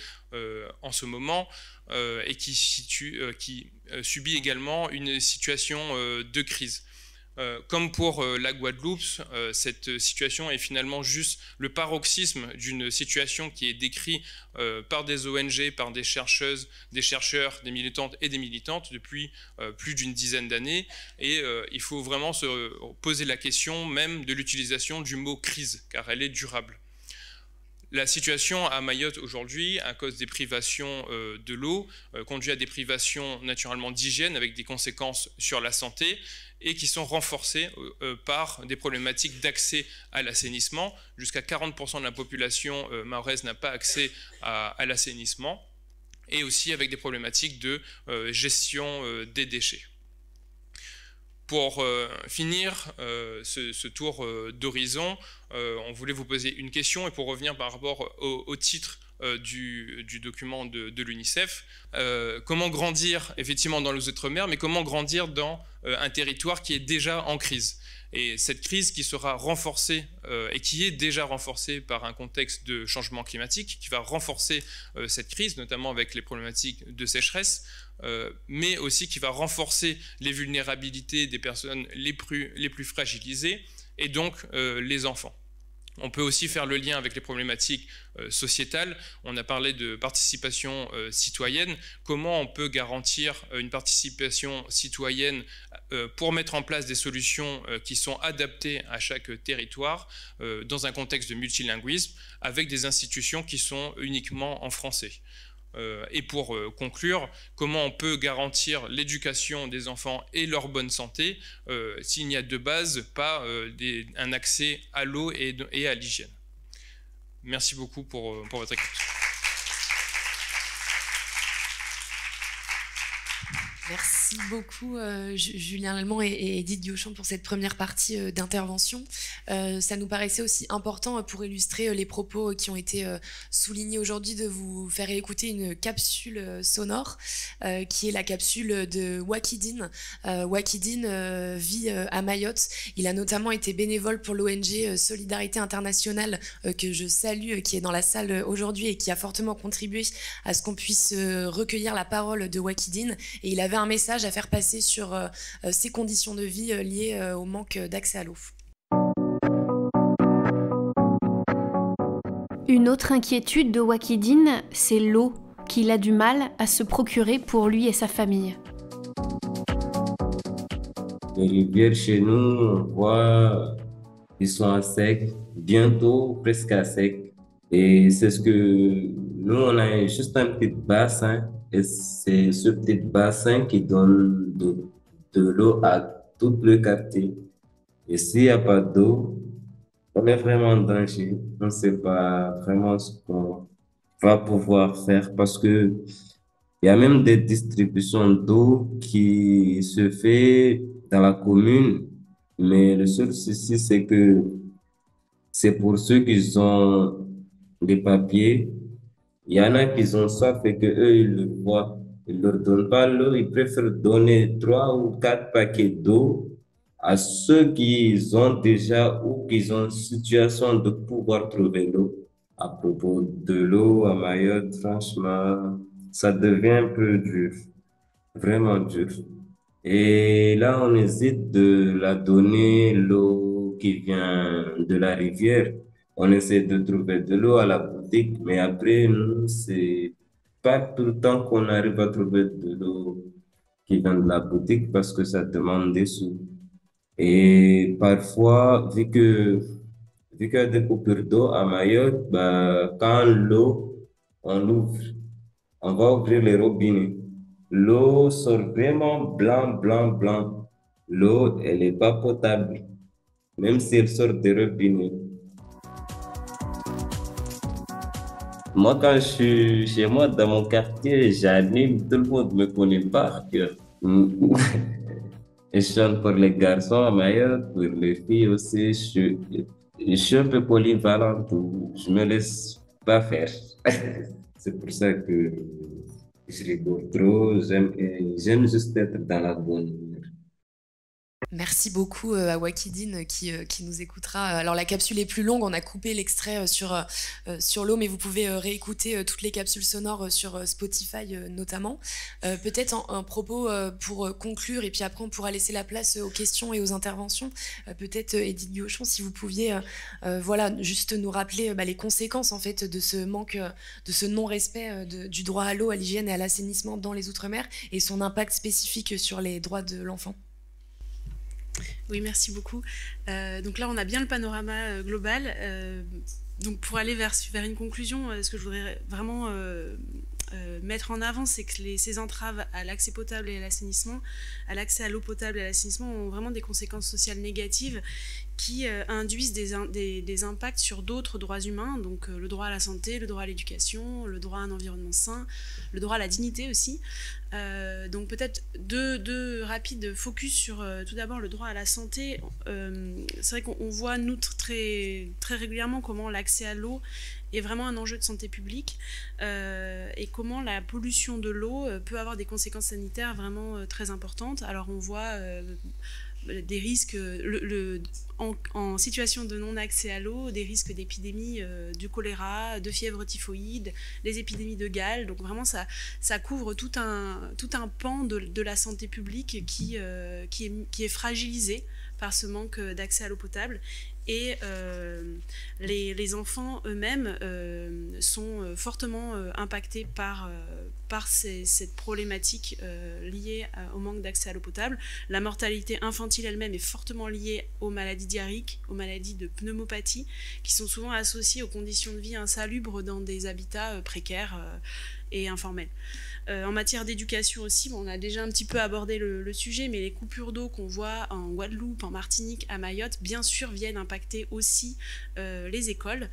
[SPEAKER 4] en ce moment, et qui subit également une situation de crise. Comme pour la Guadeloupe, cette situation est finalement juste le paroxysme d'une situation qui est décrite par des ONG, par des chercheuses, des chercheurs, des militantes et des militantes depuis plus d'une dizaine d'années. Et il faut vraiment se poser la question même de l'utilisation du mot crise, car elle est durable. La situation à Mayotte aujourd'hui, à cause des privations de l'eau, conduit à des privations naturellement d'hygiène avec des conséquences sur la santé et qui sont renforcées par des problématiques d'accès à l'assainissement. Jusqu'à 40% de la population mahoraise n'a pas accès à l'assainissement, et aussi avec des problématiques de gestion des déchets. Pour finir ce tour d'horizon, on voulait vous poser une question, et pour revenir par rapport au titre du document de l'UNICEF, comment grandir effectivement dans les Outre-mer, mais comment grandir dans un territoire qui est déjà en crise. Et cette crise qui sera renforcée et qui est déjà renforcée par un contexte de changement climatique, qui va renforcer cette crise, notamment avec les problématiques de sécheresse, mais aussi qui va renforcer les vulnérabilités des personnes les plus fragilisées, et donc les enfants. On peut aussi faire le lien avec les problématiques sociétales. On a parlé de participation citoyenne. Comment on peut garantir une participation citoyenne pour mettre en place des solutions qui sont adaptées à chaque territoire dans un contexte de multilinguisme, avec des institutions qui sont uniquement en français. Et pour conclure, comment on peut garantir l'éducation des enfants et leur bonne santé s'il n'y a de base pas un accès à l'eau et à l'hygiène. Merci beaucoup pour votre écoute.
[SPEAKER 1] Merci beaucoup Julien Lallemand et Edith Guillochon pour cette première partie d'intervention. Ça nous paraissait aussi important pour illustrer les propos qui ont été soulignés aujourd'hui de vous faire écouter une capsule sonore qui est la capsule de Wakidine. Wakidine vit à Mayotte. Il a notamment été bénévole pour l'ONG Solidarité Internationale que je salue, qui est dans la salle aujourd'hui et qui a fortement contribué à ce qu'on puisse recueillir la parole de Wakidine. Et il avait un message à faire passer sur ces conditions de vie liées au manque d'accès à l'eau.
[SPEAKER 5] Une autre inquiétude de Wakidine, c'est l'eau qu'il a du mal à se procurer pour lui et sa famille.
[SPEAKER 6] Les rivières chez nous, on voit, ils sont à sec, bientôt presque à sec. Et c'est ce que nous, on a juste un petit bassin. Et c'est ce petit bassin qui donne de l'eau à tout le quartier. Et s'il n'y a pas d'eau, on est vraiment en danger. On ne sait pas vraiment ce qu'on va pouvoir faire parce que il y a même des distributions d'eau qui se fait dans la commune, mais le seul souci, c'est que c'est pour ceux qui ont des papiers. Il y en a qui ont soif et que eux, ils le voient. Ils leur donnent pas l'eau, ils préfèrent donner 3 ou 4 paquets d'eau à ceux qui ont déjà ou qui ont une situation de pouvoir trouver l'eau. À propos de l'eau à Mayotte, franchement, ça devient un peu dur, vraiment dur. Et là, on hésite de la donner l'eau qui vient de la rivière. On essaie de trouver de l'eau à la boutique, mais après, nous, c'est pas tout le temps qu'on arrive à trouver de l'eau qui vient de la boutique parce que ça demande des sous. Et parfois, vu qu'il y a des coupures d'eau à Mayotte, bah, quand l'eau, on l'ouvre, on va ouvrir les robinets. L'eau sort vraiment blanc, blanc, blanc. L'eau, elle est pas potable, même si elle sort des robinets. Moi, quand je suis chez moi, dans mon quartier, j'anime, tout le monde me connaît par cœur. Je chante pour les garçons à Mayotte, pour les filles aussi. Je suis un peu polyvalente, je me laisse pas faire. C'est pour ça que je rigole trop, j'aime juste être dans la bonne humeur.
[SPEAKER 1] Merci beaucoup à Wakidine qui nous écoutera. Alors la capsule est plus longue, on a coupé l'extrait sur l'eau, mais vous pouvez réécouter toutes les capsules sonores sur Spotify notamment. Peut-être un propos pour conclure, et puis après on pourra laisser la place aux questions et aux interventions. Peut-être Edith Gauchon, si vous pouviez voilà, juste nous rappeler les conséquences en fait de ce manque, de ce non-respect du droit à l'eau, à l'hygiène et à l'assainissement dans les Outre-mer et son impact spécifique sur les droits de l'enfant.
[SPEAKER 3] Oui, merci beaucoup. Donc là, on a bien le panorama global. Donc pour aller vers une conclusion, ce que je voudrais vraiment mettre en avant, c'est que ces entraves à l'accès potable et à l'assainissement, à l'accès à l'eau potable et à l'assainissement ont vraiment des conséquences sociales négatives qui induisent des impacts sur d'autres droits humains, donc le droit à la santé, le droit à l'éducation, le droit à un environnement sain, le droit à la dignité aussi. Donc peut-être deux rapides focus sur tout d'abord le droit à la santé. C'est vrai qu'on voit nous très régulièrement comment l'accès à l'eau est vraiment un enjeu de santé publique et comment la pollution de l'eau peut avoir des conséquences sanitaires vraiment très importantes. Alors on voit des risques, en situation de non-accès à l'eau, des risques d'épidémie du choléra, de fièvre typhoïde, les épidémies de Galles. Donc vraiment, ça couvre tout un pan de la santé publique qui est fragilisé par ce manque d'accès à l'eau potable. Et les enfants eux-mêmes sont fortement impactés par cette problématique liée au manque d'accès à l'eau potable. La mortalité infantile elle-même est fortement liée aux maladies diarrhéiques, aux maladies de pneumopathie, qui sont souvent associées aux conditions de vie insalubres dans des habitats précaires et informels. En matière d'éducation aussi, on a déjà un petit peu abordé le sujet, mais les coupures d'eau qu'on voit en Guadeloupe, en Martinique, à Mayotte, bien sûr viennent impacter aussi les écoles.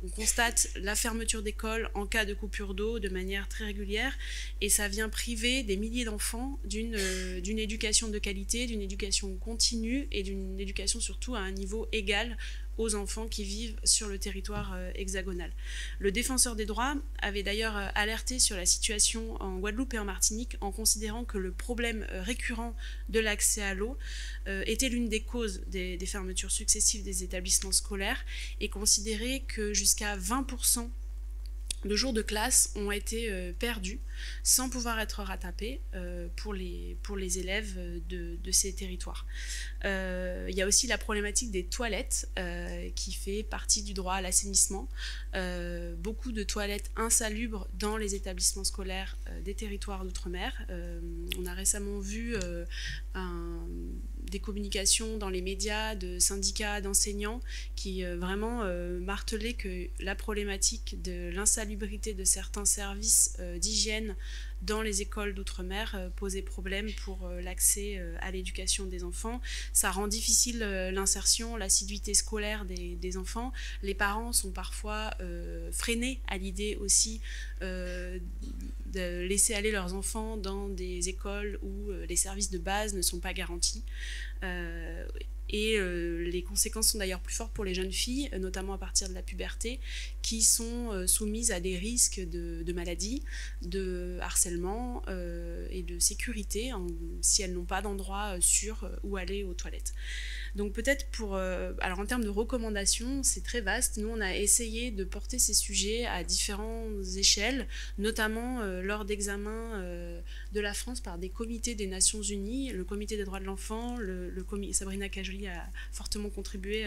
[SPEAKER 3] On constate la fermeture d'écoles en cas de coupure d'eau de manière très régulière, et ça vient priver des milliers d'enfants d'une éducation de qualité, d'une éducation continue et d'une éducation surtout à un niveau égal aux enfants qui vivent sur le territoire hexagonal. Le défenseur des droits avait d'ailleurs alerté sur la situation en Guadeloupe et en Martinique en considérant que le problème récurrent de l'accès à l'eau était l'une des causes des fermetures successives des établissements scolaires, et considérait que jusqu'à 20% de jours de classe ont été perdus sans pouvoir être rattrapés pour les élèves de ces territoires. Il y a aussi la problématique des toilettes qui fait partie du droit à l'assainissement. Beaucoup de toilettes insalubres dans les établissements scolaires des territoires d'outre-mer. On a récemment vu des communications dans les médias de syndicats d'enseignants qui vraiment martelaient que la problématique de l'insalubrité l'insalubrité de certains services d'hygiène dans les écoles d'outre-mer posait problème pour l'accès à l'éducation des enfants. Ça rend difficile l'insertion, l'assiduité scolaire des enfants. Les parents sont parfois freinés à l'idée aussi de laisser aller leurs enfants dans des écoles où les services de base ne sont pas garantis. Et les conséquences sont d'ailleurs plus fortes pour les jeunes filles, notamment à partir de la puberté, qui sont soumises à des risques de maladies, de harcèlement et de sécurité si elles n'ont pas d'endroit sûr où aller aux toilettes. Donc peut-être alors en termes de recommandations, c'est très vaste. Nous, on a essayé de porter ces sujets à différentes échelles, notamment lors d'examens de la France par des comités des Nations Unies, le comité des droits de l'enfant, Sabrina Kajli a fortement contribué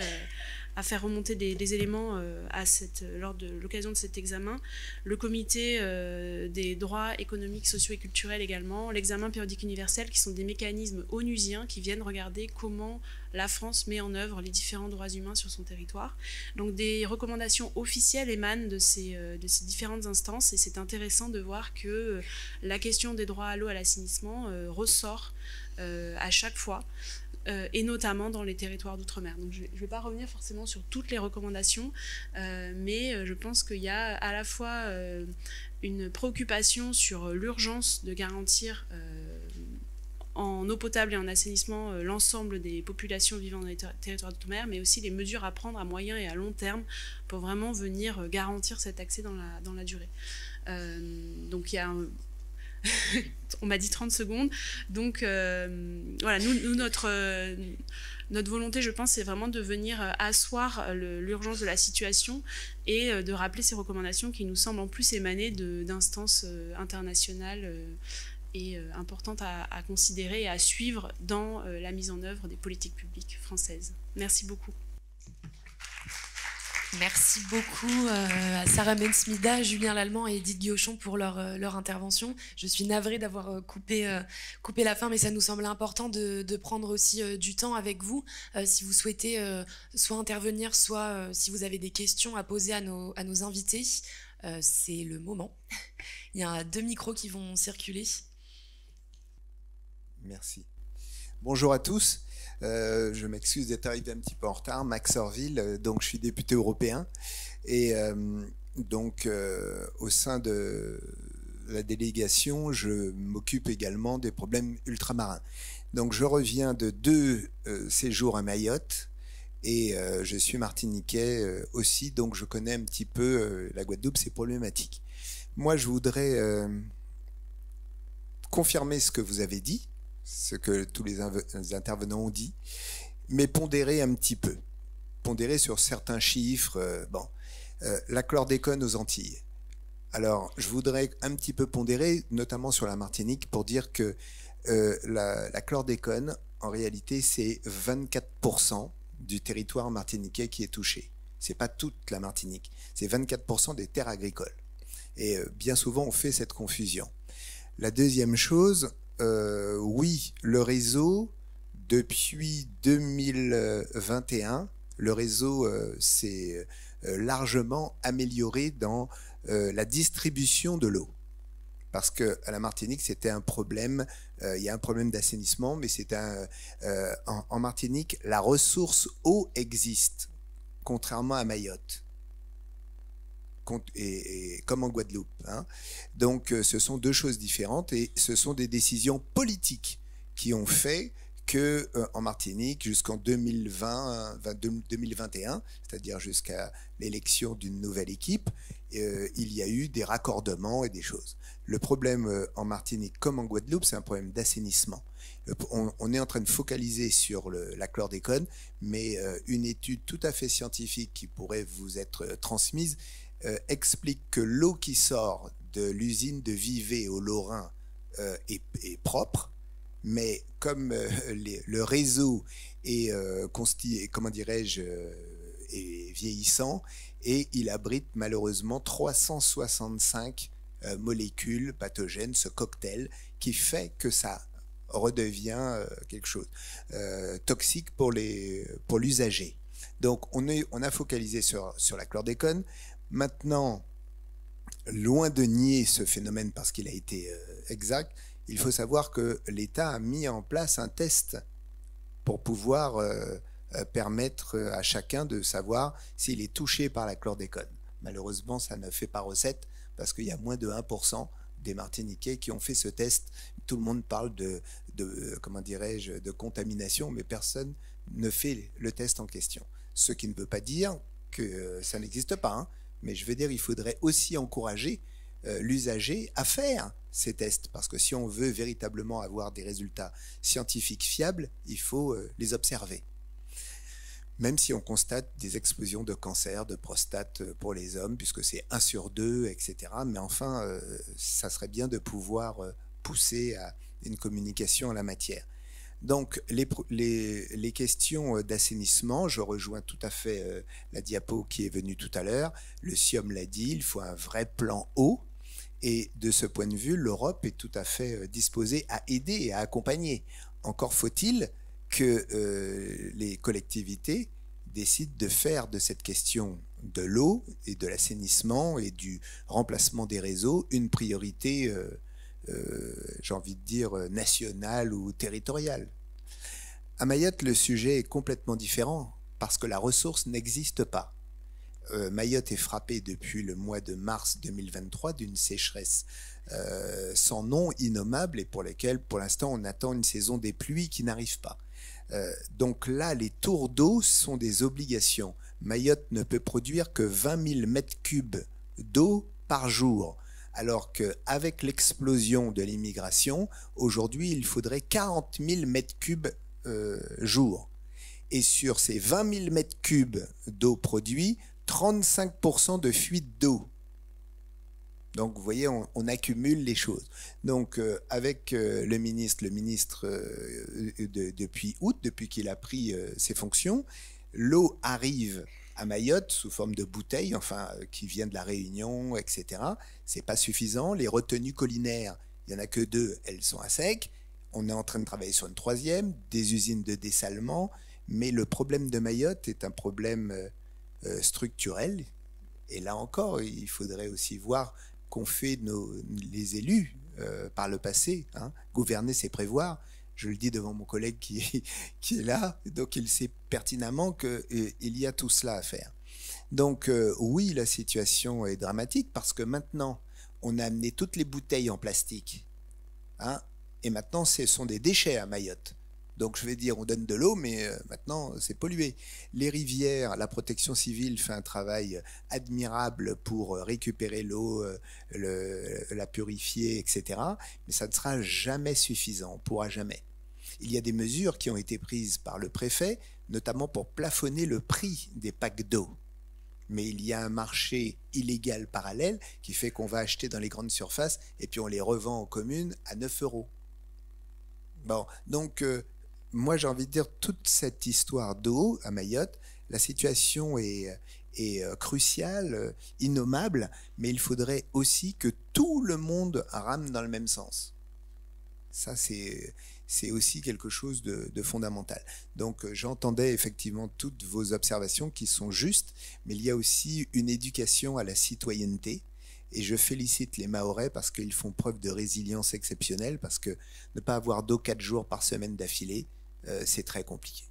[SPEAKER 3] à faire remonter des éléments lors de l'occasion de cet examen, le comité des droits économiques, sociaux et culturels également, l'examen périodique universel, qui sont des mécanismes onusiens qui viennent regarder comment la France met en œuvre les différents droits humains sur son territoire. Donc des recommandations officielles émanent de ces différentes instances, et c'est intéressant de voir que la question des droits à l'eau, à l'assainissement ressort à chaque fois, et notamment dans les territoires d'outre-mer. Donc je ne vais pas revenir forcément sur toutes les recommandations, mais je pense qu'il y a à la fois une préoccupation sur l'urgence de garantir en eau potable et en assainissement l'ensemble des populations vivant dans les territoires d'outre-mer, mais aussi les mesures à prendre à moyen et à long terme pour vraiment venir garantir cet accès dans la durée. Donc il y a on m'a dit 30 secondes. Donc voilà, nous notre volonté, je pense, c'est vraiment de venir asseoir l'urgence de la situation et de rappeler ces recommandations qui nous semblent en plus émaner d'instances internationales et importantes à considérer et à suivre dans la mise en œuvre des politiques publiques françaises. Merci beaucoup.
[SPEAKER 1] Merci beaucoup à Sarah Ben-Smida, Julien Lallemand et Edith Guillochon pour leur intervention. Je suis navrée d'avoir coupé la fin, mais ça nous semble important de prendre aussi du temps avec vous. Si vous souhaitez soit intervenir, soit si vous avez des questions à poser à nos invités, c'est le moment. Il y a 2 micros qui vont circuler.
[SPEAKER 7] Merci. Bonjour à tous. Je m'excuse d'être arrivé un petit peu en retard. Max Orville, donc je suis député européen et donc au sein de la délégation, je m'occupe également des problèmes ultramarins. Donc je reviens de 2 séjours à Mayotte et je suis martiniquais aussi, donc je connais un petit peu la Guadeloupe, ses problématiques. Moi, je voudrais confirmer ce que vous avez dit, ce que tous les intervenants ont dit, mais pondérer un petit peu. Pondérer sur certains chiffres. La chlordécone aux Antilles. Alors, je voudrais un petit peu pondérer, notamment sur la Martinique, pour dire que la chlordécone, en réalité, c'est 24% du territoire martiniquais qui est touché. C'est pas toute la Martinique. C'est 24% des terres agricoles. Et bien souvent, on fait cette confusion. La deuxième chose, oui, le réseau, depuis 2021, le réseau s'est largement amélioré dans la distribution de l'eau. Parce qu'à la Martinique, c'était un problème, il y a un problème d'assainissement, mais c'est en Martinique, la ressource eau existe, contrairement à Mayotte. Et comme en Guadeloupe. Hein. Donc ce sont 2 choses différentes et ce sont des décisions politiques qui ont fait que en Martinique, jusqu'en 2021, c'est-à-dire jusqu'à l'élection d'une nouvelle équipe, il y a eu des raccordements et des choses. Le problème en Martinique comme en Guadeloupe, c'est un problème d'assainissement. On est en train de focaliser sur la chlordécone, mais une étude tout à fait scientifique qui pourrait vous être transmise explique que l'eau qui sort de l'usine de Vivey au Lorrain est propre, mais comme le réseau est, comment dirais-je, est vieillissant, et il abrite malheureusement 365 molécules pathogènes, ce cocktail qui fait que ça redevient quelque chose toxique pour l'usager. Donc on a focalisé sur la chlordécone. Maintenant, loin de nier ce phénomène parce qu'il a été exact, il faut savoir que l'État a mis en place un test pour pouvoir permettre à chacun de savoir s'il est touché par la chlordécone. Malheureusement, ça ne fait pas recette parce qu'il y a moins de 1% des Martiniquais qui ont fait ce test. Tout le monde parle comment dirais-je, de contamination, mais personne ne fait le test en question. Ce qui ne veut pas dire que ça n'existe pas, hein, mais je veux dire, il faudrait aussi encourager l'usager à faire ces tests, parce que si on veut véritablement avoir des résultats scientifiques fiables, il faut les observer. Même si on constate des explosions de cancer de prostate pour les hommes, puisque c'est 1 sur 2, etc. Mais enfin, ça serait bien de pouvoir pousser à une communication en la matière. Donc, les questions d'assainissement, je rejoins tout à fait la diapo qui est venue tout à l'heure. Le CIOM l'a dit, il faut un vrai plan eau. Et de ce point de vue, l'Europe est tout à fait disposée à aider et à accompagner. Encore faut-il que les collectivités décident de faire de cette question de l'eau et de l'assainissement et du remplacement des réseaux une priorité, j'ai envie de dire, nationale ou territoriale. À Mayotte, le sujet est complètement différent parce que la ressource n'existe pas. Mayotte est frappée depuis le mois de mars 2023 d'une sécheresse sans nom, innommable, et pour laquelle, pour l'instant, on attend une saison des pluies qui n'arrive pas. Donc là, les tours d'eau sont des obligations. Mayotte ne peut produire que 20 000 mètres cubes d'eau par jour, alors qu'avec l'explosion de l'immigration, aujourd'hui, il faudrait 40 000 mètres cubes jour. Et sur ces 20 000 mètres cubes d'eau produits, 35% de fuite d'eau. Donc, vous voyez, on accumule les choses. Donc, avec le ministre depuis août, depuis qu'il a pris ses fonctions, l'eau arrive à Mayotte sous forme de bouteilles, enfin, qui vient de la Réunion, etc. C'est pas suffisant. Les retenues collinaires, il n'y en a que 2, elles sont à sec. On est en train de travailler sur une 3e, des usines de dessalement. Mais le problème de Mayotte est un problème structurel. Et là encore, il faudrait aussi voir qu'ont fait les élus par le passé. Hein. Gouverner, c'est prévoir. Je le dis devant mon collègue qui est là. Donc, il sait pertinemment qu'il y a tout cela à faire. Donc, oui, la situation est dramatique parce que maintenant, on a amené toutes les bouteilles en plastique. Hein, et maintenant, ce sont des déchets à Mayotte. Donc, je vais dire, on donne de l'eau, mais maintenant, c'est pollué. Les rivières, la protection civile fait un travail admirable pour récupérer l'eau, la purifier, etc. Mais ça ne sera jamais suffisant, on ne pourra jamais. Il y a des mesures qui ont été prises par le préfet, notamment pour plafonner le prix des packs d'eau. Mais il y a un marché illégal parallèle qui fait qu'on va acheter dans les grandes surfaces et puis on les revend aux communes à 9 €. Bon, donc... moi, j'ai envie de dire, toute cette histoire d'eau à Mayotte, la situation est cruciale, innommable, mais il faudrait aussi que tout le monde rame dans le même sens. Ça, c'est aussi quelque chose de fondamental. Donc, j'entendais effectivement toutes vos observations qui sont justes, mais il y a aussi une éducation à la citoyenneté. Et je félicite les Mahorais parce qu'ils font preuve de résilience exceptionnelle, parce que ne pas avoir d'eau 4 jours par semaine d'affilée, c'est très compliqué.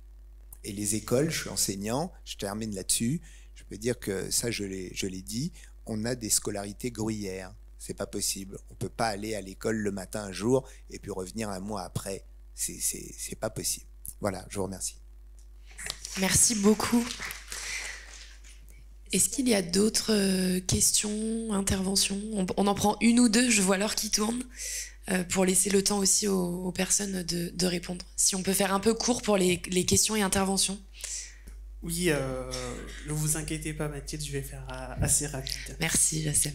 [SPEAKER 7] Et les écoles, je suis enseignant, je termine là-dessus, je peux dire que ça, je l'ai dit, on a des scolarités gruyères. C'est pas possible. On peut pas aller à l'école le matin un jour et puis revenir un mois après. C'est pas possible. Voilà, je vous remercie.
[SPEAKER 1] Merci beaucoup. Est-ce qu'il y a d'autres questions, interventions ? On en prend une ou deux, je vois l'heure qui tourne. Pour laisser le temps aussi aux personnes de répondre. Si on peut faire un peu court pour les questions et interventions.
[SPEAKER 8] Oui, ne vous inquiétez pas Mathilde, je vais faire assez rapide.
[SPEAKER 1] Merci Jassem.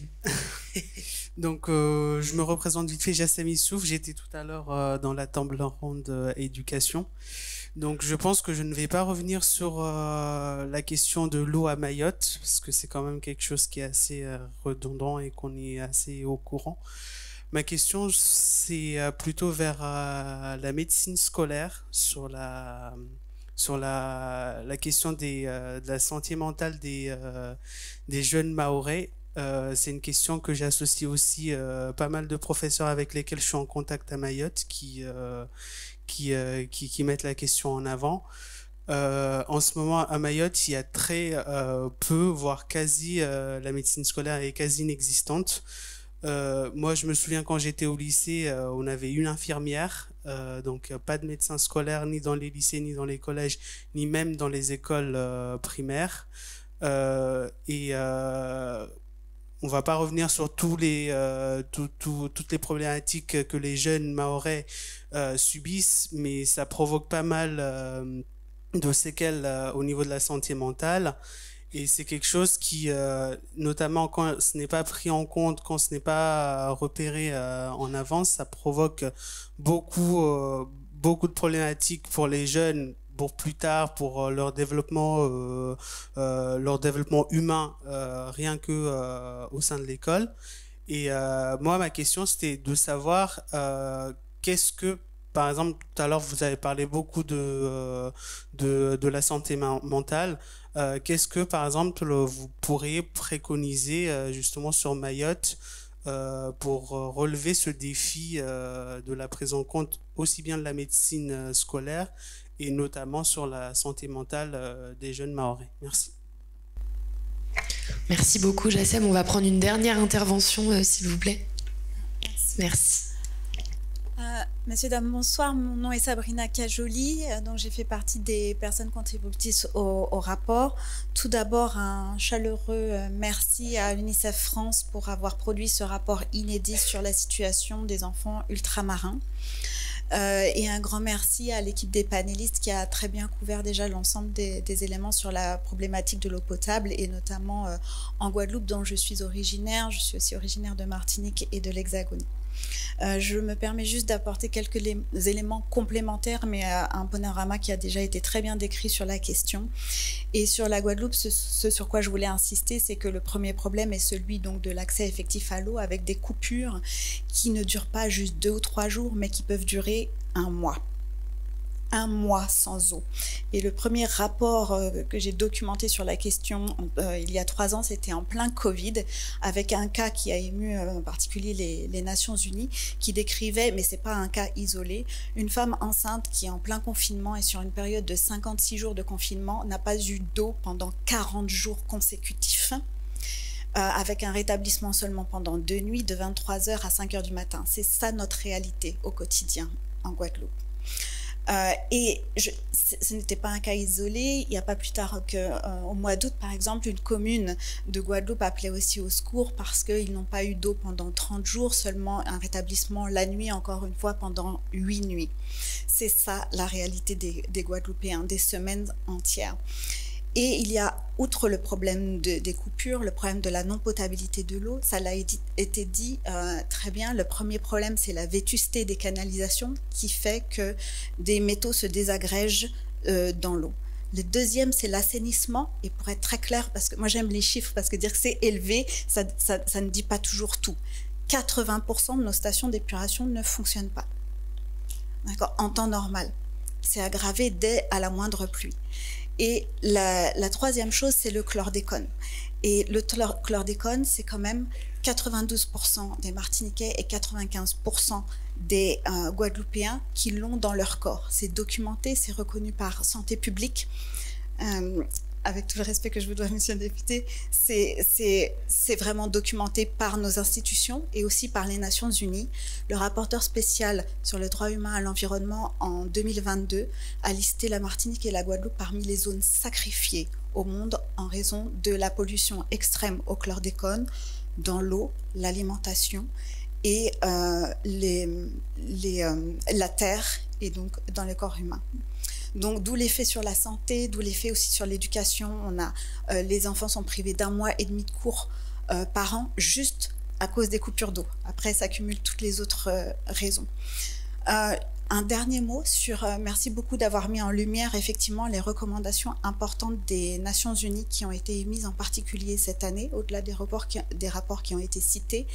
[SPEAKER 8] Donc je me représente vite fait, Jassem Issouf, j'étais tout à l'heure dans la table ronde éducation. Donc je pense que je ne vais pas revenir sur la question de l'eau à Mayotte, parce que c'est quand même quelque chose qui est assez redondant et qu'on est assez au courant. Ma question, c'est plutôt vers la médecine scolaire, sur la question de la santé mentale des jeunes Mahorais. C'est une question que j'associe aussi pas mal de professeurs avec lesquels je suis en contact à Mayotte qui mettent la question en avant. En ce moment, à Mayotte, il y a très peu, voire quasi, la médecine scolaire est quasi inexistante. Moi, je me souviens quand j'étais au lycée, on avait une infirmière, donc pas de médecin scolaire ni dans les lycées, ni dans les collèges, ni même dans les écoles primaires. On va pas revenir sur toutes les problématiques que les jeunes Mahorais subissent, mais ça provoque pas mal de séquelles au niveau de la santé mentale. Et c'est quelque chose qui, notamment quand ce n'est pas pris en compte, quand ce n'est pas repéré en avance, ça provoque beaucoup de problématiques pour les jeunes, pour plus tard, pour leur développement humain, rien que au sein de l'école. Et moi, ma question, c'était de savoir qu'est-ce que, par exemple, tout à l'heure, vous avez parlé beaucoup de la santé mentale. Qu'est-ce que, par exemple, vous pourriez préconiser justement sur Mayotte pour relever ce défi de la prise en compte aussi bien de la médecine scolaire et notamment sur la santé mentale des jeunes Mahorais. Merci.
[SPEAKER 1] Merci beaucoup, Jassem. On va prendre une dernière intervention, s'il vous plaît. Merci.
[SPEAKER 9] Messieurs, dames, bonsoir. Mon nom est Sabrina Cajoli. Donc, j'ai fait partie des personnes contributrices au rapport. Tout d'abord, un chaleureux merci à l'UNICEF France pour avoir produit ce rapport inédit sur la situation des enfants ultramarins. Et un grand merci à l'équipe des panélistes qui a très bien couvert déjà l'ensemble des éléments sur la problématique de l'eau potable et notamment en Guadeloupe dont je suis originaire. Je suis aussi originaire de Martinique et de l'Hexagone. Je me permets juste d'apporter quelques éléments complémentaires, mais un panorama qui a déjà été très bien décrit sur la question. Et sur la Guadeloupe, ce sur quoi je voulais insister, c'est que le premier problème est celui donc de l'accès effectif à l'eau, avec des coupures qui ne durent pas juste 2 ou 3 jours, mais qui peuvent durer 1 mois. 1 mois sans eau. Et le premier rapport que j'ai documenté sur la question il y a 3 ans, c'était en plein Covid, avec un cas qui a ému en particulier les Nations Unies, qui décrivait, mais c'est pas un cas isolé, une femme enceinte qui est en plein confinement et sur une période de 56 jours de confinement n'a pas eu d'eau pendant 40 jours consécutifs. Avec un rétablissement seulement pendant 2 nuits, de 23h à 5h du matin. C'est ça notre réalité au quotidien en Guadeloupe. Ce n'était pas un cas isolé. Il n'y a pas plus tard qu'au mois d'août, par exemple, une commune de Guadeloupe appelait aussi au secours parce qu'ils n'ont pas eu d'eau pendant 30 jours, seulement un rétablissement la nuit, encore une fois, pendant 8 nuits. C'est ça la réalité des Guadeloupéens, des semaines entières. Et il y a, outre le problème des coupures, le problème de la non-potabilité de l'eau, ça l'a été dit très bien. Le premier problème, c'est la vétusté des canalisations qui fait que des métaux se désagrègent dans l'eau. Le deuxième, c'est l'assainissement. Et pour être très clair, parce que moi j'aime les chiffres, parce que dire que c'est élevé, ça ne dit pas toujours tout. 80% de nos stations d'épuration ne fonctionnent pas. D'accord, en temps normal. C'est aggravé dès à la moindre pluie. Et la troisième chose, c'est le chlordécone. Et le chlordécone, c'est quand même 92% des Martiniquais et 95% des Guadeloupéens qui l'ont dans leur corps. C'est documenté, c'est reconnu par Santé publique. Avec tout le respect que je vous dois, monsieur le député, c'est vraiment documenté par nos institutions et aussi par les Nations Unies. Le rapporteur spécial sur le droit humain à l'environnement en 2022 a listé la Martinique et la Guadeloupe parmi les zones sacrifiées au monde en raison de la pollution extrême au chlordécone dans l'eau, l'alimentation et la terre et donc dans le corps humain. Donc d'où l'effet sur la santé, d'où l'effet aussi sur l'éducation. Les enfants sont privés d'1 mois et demi de cours par an juste à cause des coupures d'eau. Après, s'accumulent toutes les autres raisons. Un dernier mot sur, merci beaucoup d'avoir mis en lumière effectivement les recommandations importantes des Nations Unies qui ont été émises en particulier cette année, au-delà des rapports qui ont été cités.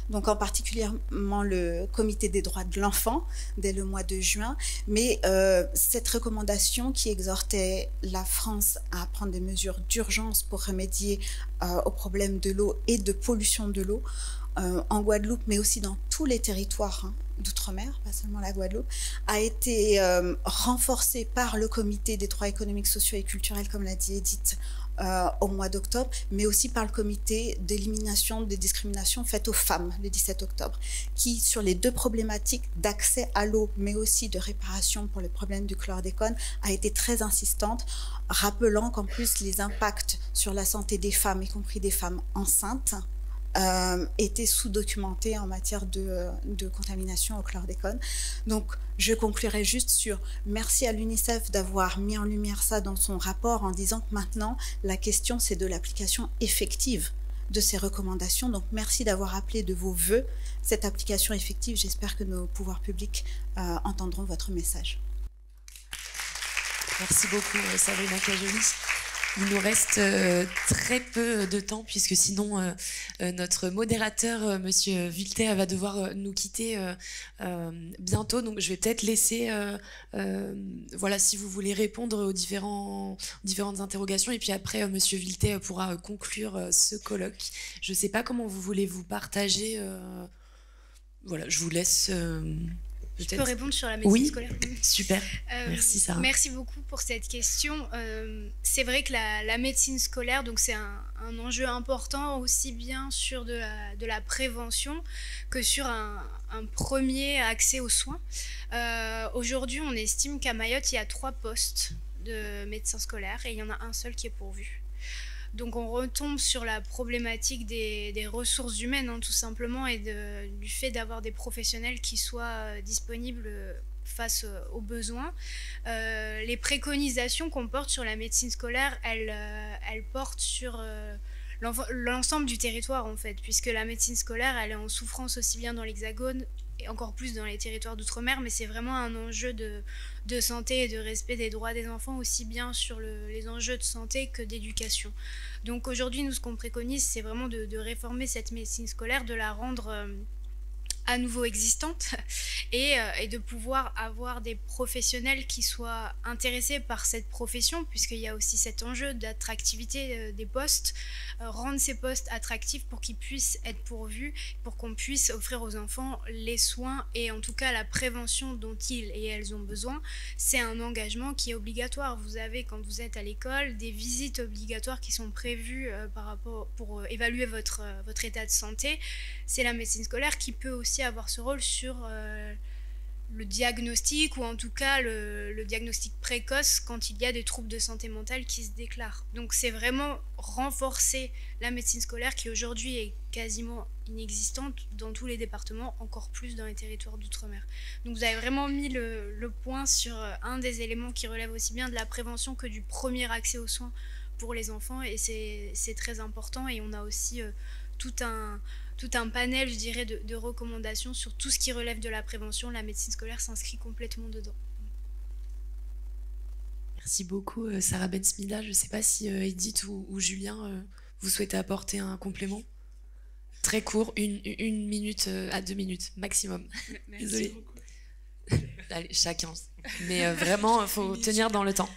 [SPEAKER 9] Donc en particulièrement le Comité des droits de l'enfant dès le mois de juin, mais cette recommandation qui exhortait la France à prendre des mesures d'urgence pour remédier au problème de l'eau et de pollution de l'eau en Guadeloupe, mais aussi dans tous les territoires d'outre-mer, pas seulement la Guadeloupe, a été renforcée par le Comité des droits économiques, sociaux et culturels, comme l'a dit Edith, au mois d'octobre, mais aussi par le Comité d'élimination des discriminations faites aux femmes, le 17 octobre, qui, sur les deux problématiques d'accès à l'eau, mais aussi de réparation pour les problèmes du chlordécone, a été très insistante, rappelant qu'en plus les impacts sur la santé des femmes, y compris des femmes enceintes, étaient sous-documentés en matière de contamination au chlordécone. Donc, je conclurai juste sur merci à l'UNICEF d'avoir mis en lumière ça dans son rapport en disant que maintenant, la question, c'est de l'application effective de ces recommandations. Donc, merci d'avoir appelé de vos vœux cette application effective. J'espère que nos pouvoirs publics entendront votre message.
[SPEAKER 1] Merci beaucoup, Sabrina Cajoli. Il nous reste très peu de temps puisque sinon notre modérateur, Monsieur Wilter, va devoir nous quitter bientôt. Donc je vais peut-être laisser, voilà, si vous voulez répondre aux différentes interrogations. Et puis après, Monsieur Wilter pourra conclure ce colloque. Je ne sais pas comment vous voulez vous partager. Voilà, je vous laisse...
[SPEAKER 2] Je peux répondre sur la médecine scolaire.
[SPEAKER 1] Super. Merci Sarah.
[SPEAKER 2] Merci beaucoup pour cette question. C'est vrai que la médecine scolaire, donc c'est un enjeu important aussi bien sur de la prévention que sur un premier accès aux soins. Aujourd'hui, on estime qu'à Mayotte, il y a 3 postes de médecins scolaires et il y en a un seul qui est pourvu. Donc on retombe sur la problématique des ressources humaines, tout simplement, et du fait d'avoir des professionnels qui soient disponibles face aux besoins. Les préconisations qu'on porte sur la médecine scolaire, elles portent sur l'ensemble du territoire, en fait, puisque la médecine scolaire, elle est en souffrance aussi bien dans l'Hexagone et encore plus dans les territoires d'outre-mer, mais c'est vraiment un enjeu de santé et de respect des droits des enfants, aussi bien sur les enjeux de santé que d'éducation. Donc aujourd'hui, nous, ce qu'on préconise, c'est vraiment de réformer cette médecine scolaire, de la rendre à nouveau existante et de pouvoir avoir des professionnels qui soient intéressés par cette profession, puisqu'il y a aussi cet enjeu d'attractivité des postes, rendre ces postes attractifs pour qu'ils puissent être pourvus, pour qu'on puisse offrir aux enfants les soins et en tout cas la prévention dont ils et elles ont besoin. C'est un engagement qui est obligatoire. Vous avez, quand vous êtes à l'école, des visites obligatoires qui sont prévues pour évaluer votre état de santé. C'est la médecine scolaire qui peut aussi avoir ce rôle sur le diagnostic, ou en tout cas le diagnostic précoce quand il y a des troubles de santé mentale qui se déclarent. Donc c'est vraiment renforcer la médecine scolaire qui aujourd'hui est quasiment inexistante dans tous les départements, encore plus dans les territoires d'outre-mer. Donc vous avez vraiment mis le point sur un des éléments qui relève aussi bien de la prévention que du premier accès aux soins pour les enfants, et c'est très important. Et on a aussi tout un panel, je dirais, de recommandations sur tout ce qui relève de la prévention. La médecine scolaire s'inscrit complètement dedans.
[SPEAKER 1] Merci beaucoup, Sarah Ben-Smida. Je ne sais pas si Edith ou Julien, vous souhaitez apporter un complément. Très court, une minute à 2 minutes maximum.
[SPEAKER 3] Merci.
[SPEAKER 1] Désolée. Allez, chacun. Mais vraiment, il faut tenir dans le temps.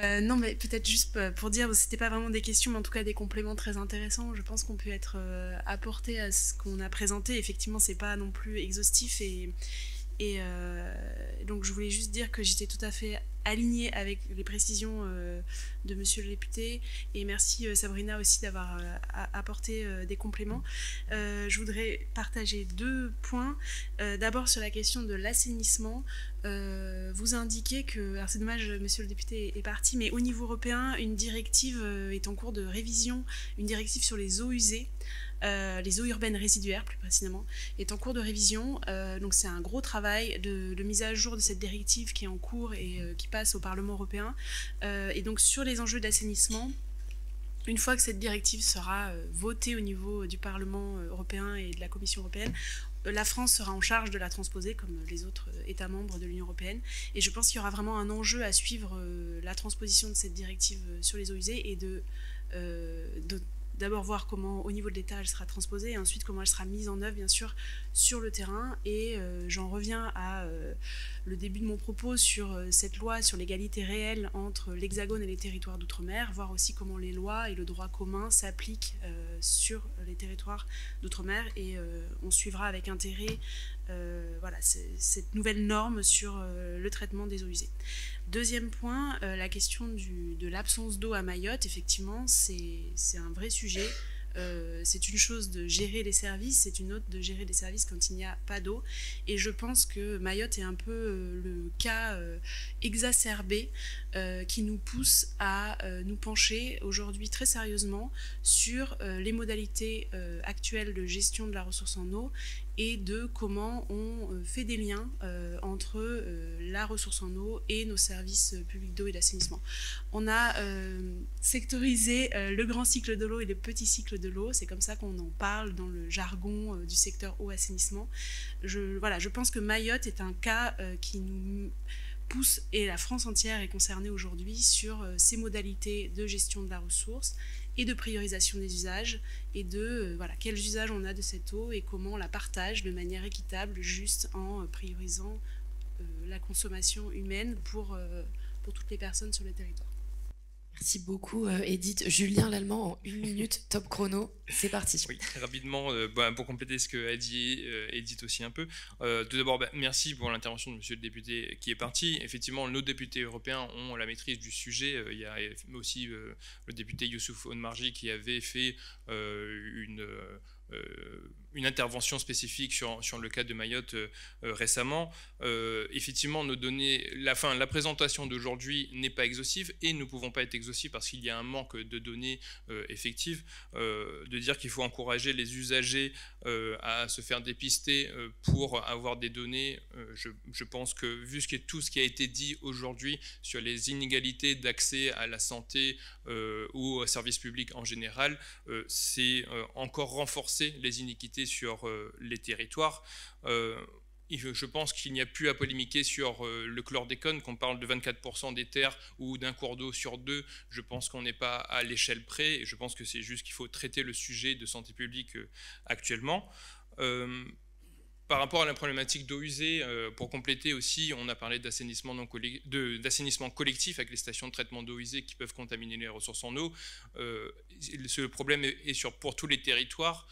[SPEAKER 3] Non, mais peut-être juste pour dire, c'était pas vraiment des questions, mais en tout cas des compléments très intéressants. Je pense qu'on peut être apporté à ce qu'on a présenté. Effectivement, c'est pas non plus exhaustif et donc je voulais juste dire que j'étais tout à fait alignée avec les précisions de monsieur le député, et merci Sabrina aussi d'avoir apporté des compléments. Je voudrais partager 2 points. D'abord sur la question de l'assainissement, vous indiquez que, alors c'est dommage, monsieur le député est parti, mais au niveau européen, une directive est en cours de révision, une directive sur les eaux usées, les eaux urbaines résiduaires plus précisément, est en cours de révision. Donc c'est un gros travail de mise à jour de cette directive qui est en cours et qui passe au Parlement européen. Et donc sur les enjeux d'assainissement, une fois que cette directive sera votée au niveau du Parlement européen et de la Commission européenne, la France sera en charge de la transposer, comme les autres États membres de l'Union européenne. Et je pense qu'il y aura vraiment un enjeu à suivre la transposition de cette directive sur les eaux usées et de d'abord voir comment, au niveau de l'État, elle sera transposée, et ensuite comment elle sera mise en œuvre, bien sûr, sur le terrain. Et j'en reviens à le début de mon propos sur cette loi sur l'égalité réelle entre l'Hexagone et les territoires d'outre-mer, voir aussi comment les lois et le droit commun s'appliquent sur les territoires d'outre-mer. Et on suivra avec intérêt voilà, cette nouvelle norme sur le traitement des eaux usées. Deuxième point, la question de l'absence d'eau à Mayotte. Effectivement, c'est un vrai sujet. C'est une chose de gérer les services, c'est une autre de gérer les services quand il n'y a pas d'eau. Et je pense que Mayotte est un peu le cas exacerbé qui nous pousse à nous pencher aujourd'hui très sérieusement sur les modalités actuelles de gestion de la ressource en eau et de comment on fait des liens entre la ressource en eau et nos services publics d'eau et d'assainissement. On a sectorisé le grand cycle de l'eau et le petit cycle de l'eau, c'est comme ça qu'on en parle dans le jargon du secteur eau-assainissement. Je pense que Mayotte est un cas qui nous pousse, et la France entière est concernée aujourd'hui, sur ces modalités de gestion de la ressource et de priorisation des usages, et de quels usages on a de cette eau et comment on la partage de manière équitable, juste en priorisant la consommation humaine pour toutes les personnes sur le territoire.
[SPEAKER 1] Merci beaucoup Edith. Julien Lallemand en 1 minute, top chrono, c'est parti.
[SPEAKER 4] Oui, rapidement, pour compléter ce qu'a dit Edith aussi un peu. Tout d'abord, merci pour l'intervention de monsieur le député qui est parti. Effectivement, nos députés européens ont la maîtrise du sujet. Il y a aussi le député Youssouf Oudmarji qui avait fait une intervention spécifique sur le cas de Mayotte récemment. Effectivement, nos données, la présentation d'aujourd'hui n'est pas exhaustive et nous ne pouvons pas être exhaustifs parce qu'il y a un manque de données effectives. De dire qu'il faut encourager les usagers à se faire dépister pour avoir des données, je pense que vu tout ce qui a été dit aujourd'hui sur les inégalités d'accès à la santé ou aux services publics en général, c'est encore renforcer les iniquités sur les territoires. Je pense qu'il n'y a plus à polémiquer sur le chlordécone, qu'on parle de 24% des terres ou d'un cours d'eau sur 2. Je pense qu'on n'est pas à l'échelle près, et je pense que c'est juste qu'il faut traiter le sujet de santé publique actuellement. Par rapport à la problématique d'eau usée, pour compléter aussi, on a parlé d'assainissement collectif avec les stations de traitement d'eau usée qui peuvent contaminer les ressources en eau. Ce problème est pour tous les territoires,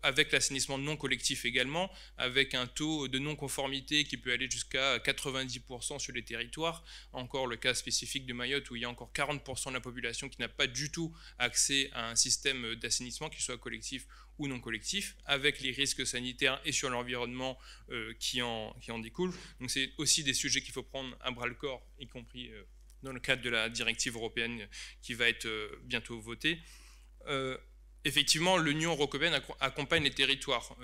[SPEAKER 4] avec l'assainissement non collectif également, avec un taux de non-conformité qui peut aller jusqu'à 90% sur les territoires. Encore le cas spécifique de Mayotte où il y a encore 40% de la population qui n'a pas du tout accès à un système d'assainissement, qu'il soit collectif ou non collectif, avec les risques sanitaires et sur l'environnement qui en découlent. Donc c'est aussi des sujets qu'il faut prendre à bras-le-corps, y compris dans le cadre de la directive européenne qui va être bientôt votée. Effectivement, l'Union européenne accompagne les territoires.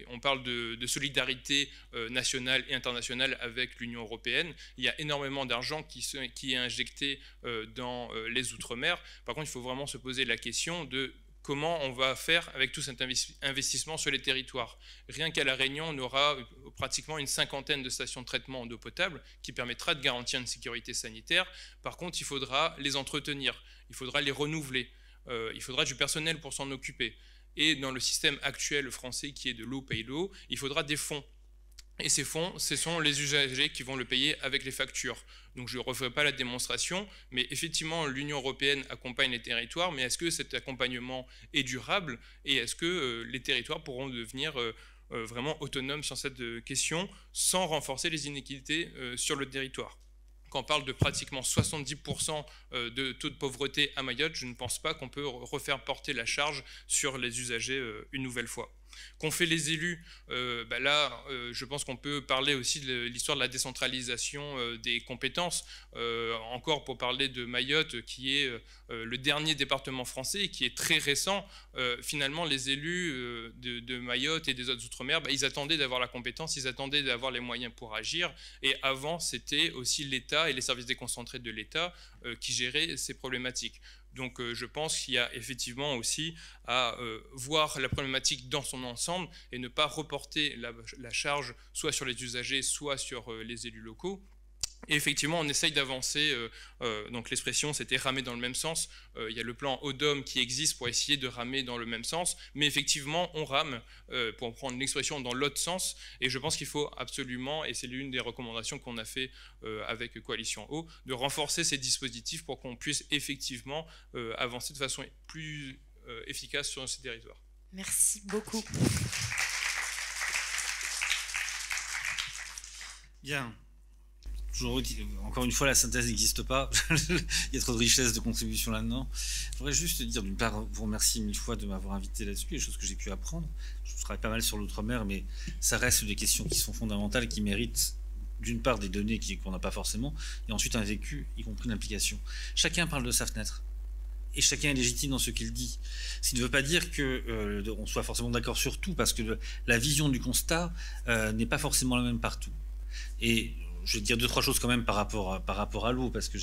[SPEAKER 4] On parle de solidarité nationale et internationale avec l'Union européenne. Il y a énormément d'argent qui est injecté dans les Outre-mer. Par contre, il faut vraiment se poser la question de comment on va faire avec tout cet investissement sur les territoires. Rien qu'à La Réunion, on aura pratiquement une 50aine de stations de traitement d'eau potable qui permettra de garantir une sécurité sanitaire. Par contre, il faudra les entretenir, il faudra les renouveler, il faudra du personnel pour s'en occuper. Et dans le système actuel français qui est de l'eau paye l'eau, il faudra des fonds. Et ces fonds, ce sont les usagers qui vont le payer avec les factures. Donc je ne referai pas la démonstration, mais effectivement l'Union européenne accompagne les territoires, mais est-ce que cet accompagnement est durable et est-ce que les territoires pourront devenir vraiment autonomes sur cette question sans renforcer les inéqualités sur le territoire ? Quand on parle de pratiquement 70% de taux de pauvreté à Mayotte, je ne pense pas qu'on peut refaire porter la charge sur les usagers une nouvelle fois. Qu'ont fait les élus, je pense qu'on peut parler aussi de l'histoire de la décentralisation des compétences. Encore pour parler de Mayotte, qui est le dernier département français et qui est très récent, finalement les élus de Mayotte et des autres Outre-mer, ils attendaient d'avoir la compétence, ils attendaient d'avoir les moyens pour agir. Et avant, c'était aussi l'État et les services déconcentrés de l'État qui géraient ces problématiques. Donc je pense qu'il y a effectivement aussi à voir la problématique dans son ensemble et ne pas reporter la charge soit sur les usagers, soit sur les élus locaux. Et effectivement, on essaye d'avancer, donc l'expression c'était ramer dans le même sens. Il y a le plan ODOM qui existe pour essayer de ramer dans le même sens, mais effectivement, on rame, pour prendre l'expression, dans l'autre sens. Et je pense qu'il faut absolument, et c'est l'une des recommandations qu'on a fait avec Coalition Eau, de renforcer ces dispositifs pour qu'on puisse effectivement avancer de façon plus efficace sur ces territoires.
[SPEAKER 1] Merci beaucoup.
[SPEAKER 10] Bien. Encore une fois, la synthèse n'existe pas. Il y a trop de richesse de contribution là-dedans. Je voudrais juste dire, d'une part, vous remercier 1000 fois de m'avoir invité là-dessus, les choses que j'ai pu apprendre. Je travaille pas mal sur l'outre-mer, mais ça reste des questions qui sont fondamentales et qui méritent, d'une part, des données qu'on n'a pas forcément, et ensuite un vécu, y compris l'implication. Chacun parle de sa fenêtre. Et chacun est légitime dans ce qu'il dit. Ce qui ne veut pas dire qu'on soit forcément d'accord sur tout, parce que la vision du constat n'est pas forcément la même partout. Et je vais dire 2-3 choses quand même par rapport à l'eau, parce que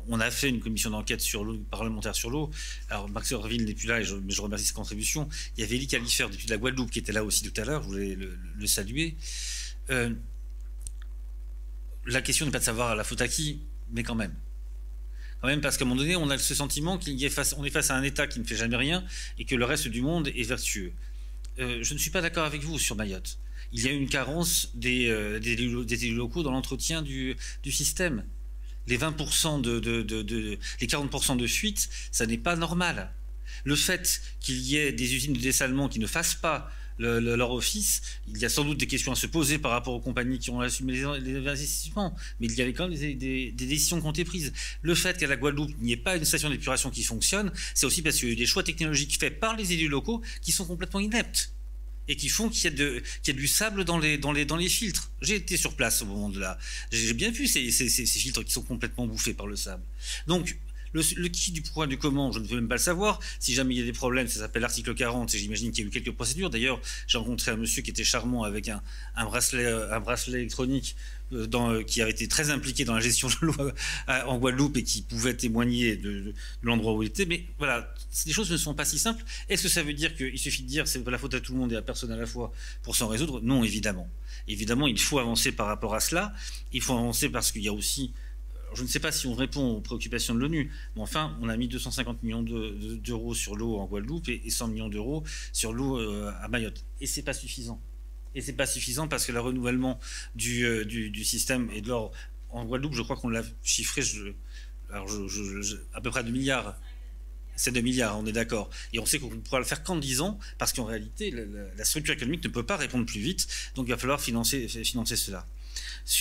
[SPEAKER 10] on a fait une commission d'enquête sur l'eau, parlementaire sur l'eau. Alors Max Orville n'est plus là, mais je remercie sa contribution. Il y avait Elie Califère depuis la Guadeloupe qui était là aussi tout à l'heure, je voulais le saluer. La question n'est pas de savoir la faute à qui, mais quand même. Quand même, parce qu'à un moment donné, on a ce sentiment qu'on est face à un État qui ne fait jamais rien et que le reste du monde est vertueux. Je ne suis pas d'accord avec vous sur Mayotte. Il y a une carence des élus locaux dans l'entretien du système. Les 20% les 40% de fuite, ça n'est pas normal. Le fait qu'il y ait des usines de dessalement qui ne fassent pas leur office, il y a sans doute des questions à se poser par rapport aux compagnies qui ont assumé les investissements, mais il y avait quand même des décisions qui ont été prises. Le fait qu'à la Guadeloupe, il n'y ait pas une station d'épuration qui fonctionne, c'est aussi parce qu'il y a eu des choix technologiques faits par les élus locaux qui sont complètement ineptes et qui font qu'il y a du sable dans les filtres. J'ai été sur place au moment de là. J'ai bien vu ces filtres qui sont complètement bouffés par le sable. Donc, le qui du pourquoi du comment, je ne veux même pas le savoir. Si jamais il y a des problèmes, ça s'appelle l'article 40 et j'imagine qu'il y a eu quelques procédures. D'ailleurs, j'ai rencontré un monsieur qui était charmant avec un bracelet électronique qui avait été très impliqué dans la gestion de l'eau en Guadeloupe et qui pouvait témoigner de l'endroit où il était. Mais voilà, les choses ne sont pas si simples. Est-ce que ça veut dire qu'il suffit de dire c'est pas la faute à tout le monde et à personne à la fois pour s'en résoudre? Non, évidemment. Évidemment, il faut avancer par rapport à cela. Il faut avancer parce qu'il y a aussi... Je ne sais pas si on répond aux préoccupations de l'ONU, mais enfin, on a mis 250 millions d'euros sur l'eau en Guadeloupe et 100 millions d'euros sur l'eau à Mayotte. Et c'est pas suffisant. Et c'est pas suffisant parce que le renouvellement du système et de l'or en Guadeloupe, je crois qu'on l'a chiffré à peu près 2 milliards. C'est 2 milliards, on est d'accord. Et on sait qu'on ne pourra le faire qu'en 10 ans, parce qu'en réalité, la structure économique ne peut pas répondre plus vite, donc il va falloir financer cela.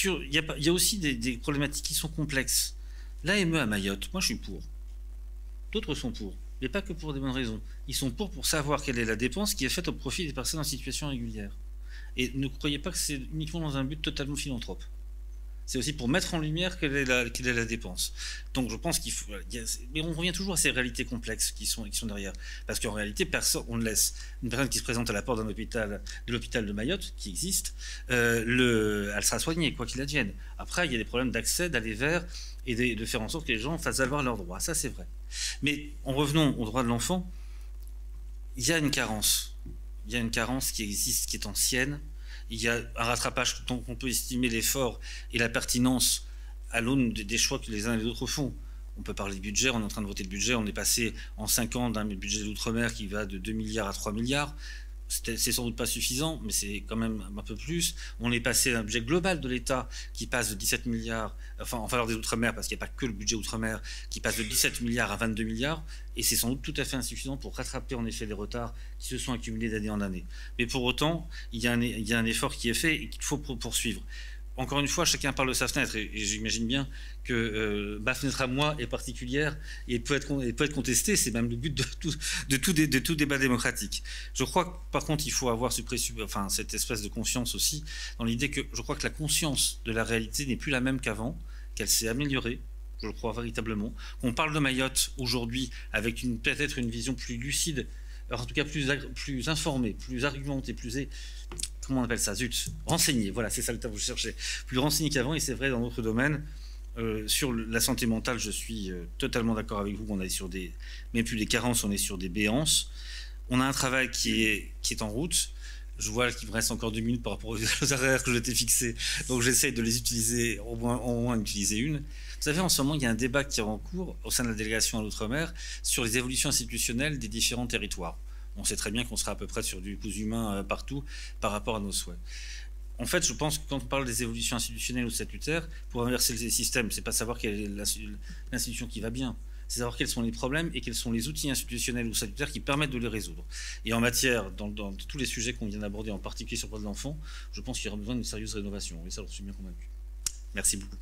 [SPEAKER 10] Il y a aussi des problématiques qui sont complexes. L'AME à Mayotte, moi je suis pour. D'autres sont pour, mais pas que pour des bonnes raisons. Ils sont pour savoir quelle est la dépense qui est faite au profit des personnes en situation régulière. Et ne croyez pas que c'est uniquement dans un but totalement philanthrope. C'est aussi pour mettre en lumière quelle est la dépense. Donc je pense qu'il faut... Mais on revient toujours à ces réalités complexes qui sont derrière. Parce qu'en réalité, on laisse une personne qui se présente à la porte de l'hôpital de Mayotte, qui existe, elle sera soignée, quoi qu'il advienne. Après, il y a des problèmes d'accès, d'aller vers, et de faire en sorte que les gens fassent valoir leurs droits. Ça, c'est vrai. Mais en revenant aux droits de l'enfant, il y a une carence. Il y a une carence qui existe, qui est ancienne. Il y a un rattrapage dont on peut estimer l'effort et la pertinence à l'aune des choix que les uns et les autres font. On peut parler de budget, on est en train de voter le budget, on est passé en 5 ans d'un budget de l'outre-mer qui va de 2 milliards à 3 milliards. C'est sans doute pas suffisant, mais c'est quand même un peu plus. On est passé d'un budget global de l'État qui passe de 17 milliards, enfin en faveur des Outre-mer, parce qu'il n'y a pas que le budget Outre-mer, qui passe de 17 milliards à 22 milliards, et c'est sans doute tout à fait insuffisant pour rattraper en effet les retards qui se sont accumulés d'année en année. Mais pour autant, il y a un effort qui est fait et qu'il faut poursuivre. Encore une fois, chacun parle de sa fenêtre, et j'imagine bien que ma fenêtre à moi est particulière et peut être contestée. C'est même le but de tout débat démocratique. Je crois, par contre, il faut avoir cette espèce de conscience aussi, dans l'idée que je crois que la conscience de la réalité n'est plus la même qu'avant, qu'elle s'est améliorée, je le crois véritablement. On parle de Mayotte aujourd'hui avec peut-être une vision plus lucide, en tout cas plus informée, plus argumentée, comment on appelle ça, zut, renseignée, voilà, c'est ça le terme que je cherchais, plus renseignée qu'avant, et c'est vrai dans d'autres domaines. Sur la santé mentale, je suis totalement d'accord avec vous. On est sur même plus des carences, on est sur des béances. On a un travail qui est en route. Je vois qu'il me reste encore 2 minutes par rapport aux horaires que je t'ai fixés. Donc j'essaie de les utiliser, au moins utiliser une. Vous savez, en ce moment, il y a un débat qui est en cours au sein de la délégation à l'Outre-mer sur les évolutions institutionnelles des différents territoires. On sait très bien qu'on sera à peu près sur du cousu humain partout par rapport à nos souhaits. En fait, je pense que quand on parle des évolutions institutionnelles ou statutaires, pour inverser les systèmes, c'est pas savoir quelle est l'institution qui va bien, c'est savoir quels sont les problèmes et quels sont les outils institutionnels ou statutaires qui permettent de les résoudre. Et en matière, dans tous les sujets qu'on vient d'aborder, en particulier sur le droit de l'enfant, je pense qu'il y aura besoin d'une sérieuse rénovation. Et ça, j'en suis bien convaincu. Merci beaucoup.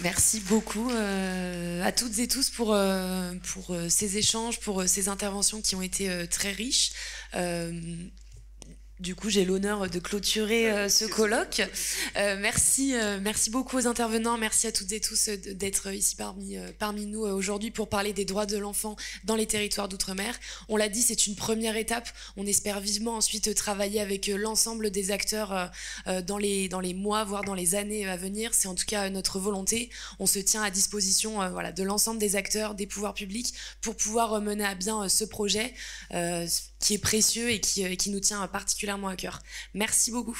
[SPEAKER 1] Merci beaucoup à toutes et tous pour ces échanges, pour ces interventions qui ont été très riches. Du coup, j'ai l'honneur de clôturer ce colloque. Merci beaucoup aux intervenants. Merci à toutes et tous d'être ici parmi nous aujourd'hui pour parler des droits de l'enfant dans les territoires d'outre-mer. On l'a dit, c'est une première étape. On espère vivement ensuite travailler avec l'ensemble des acteurs dans les mois, voire dans les années à venir. C'est en tout cas notre volonté. On se tient à disposition de l'ensemble des acteurs, des pouvoirs publics pour pouvoir mener à bien ce projet qui est précieux et qui nous tient particulièrement à cœur. Merci beaucoup.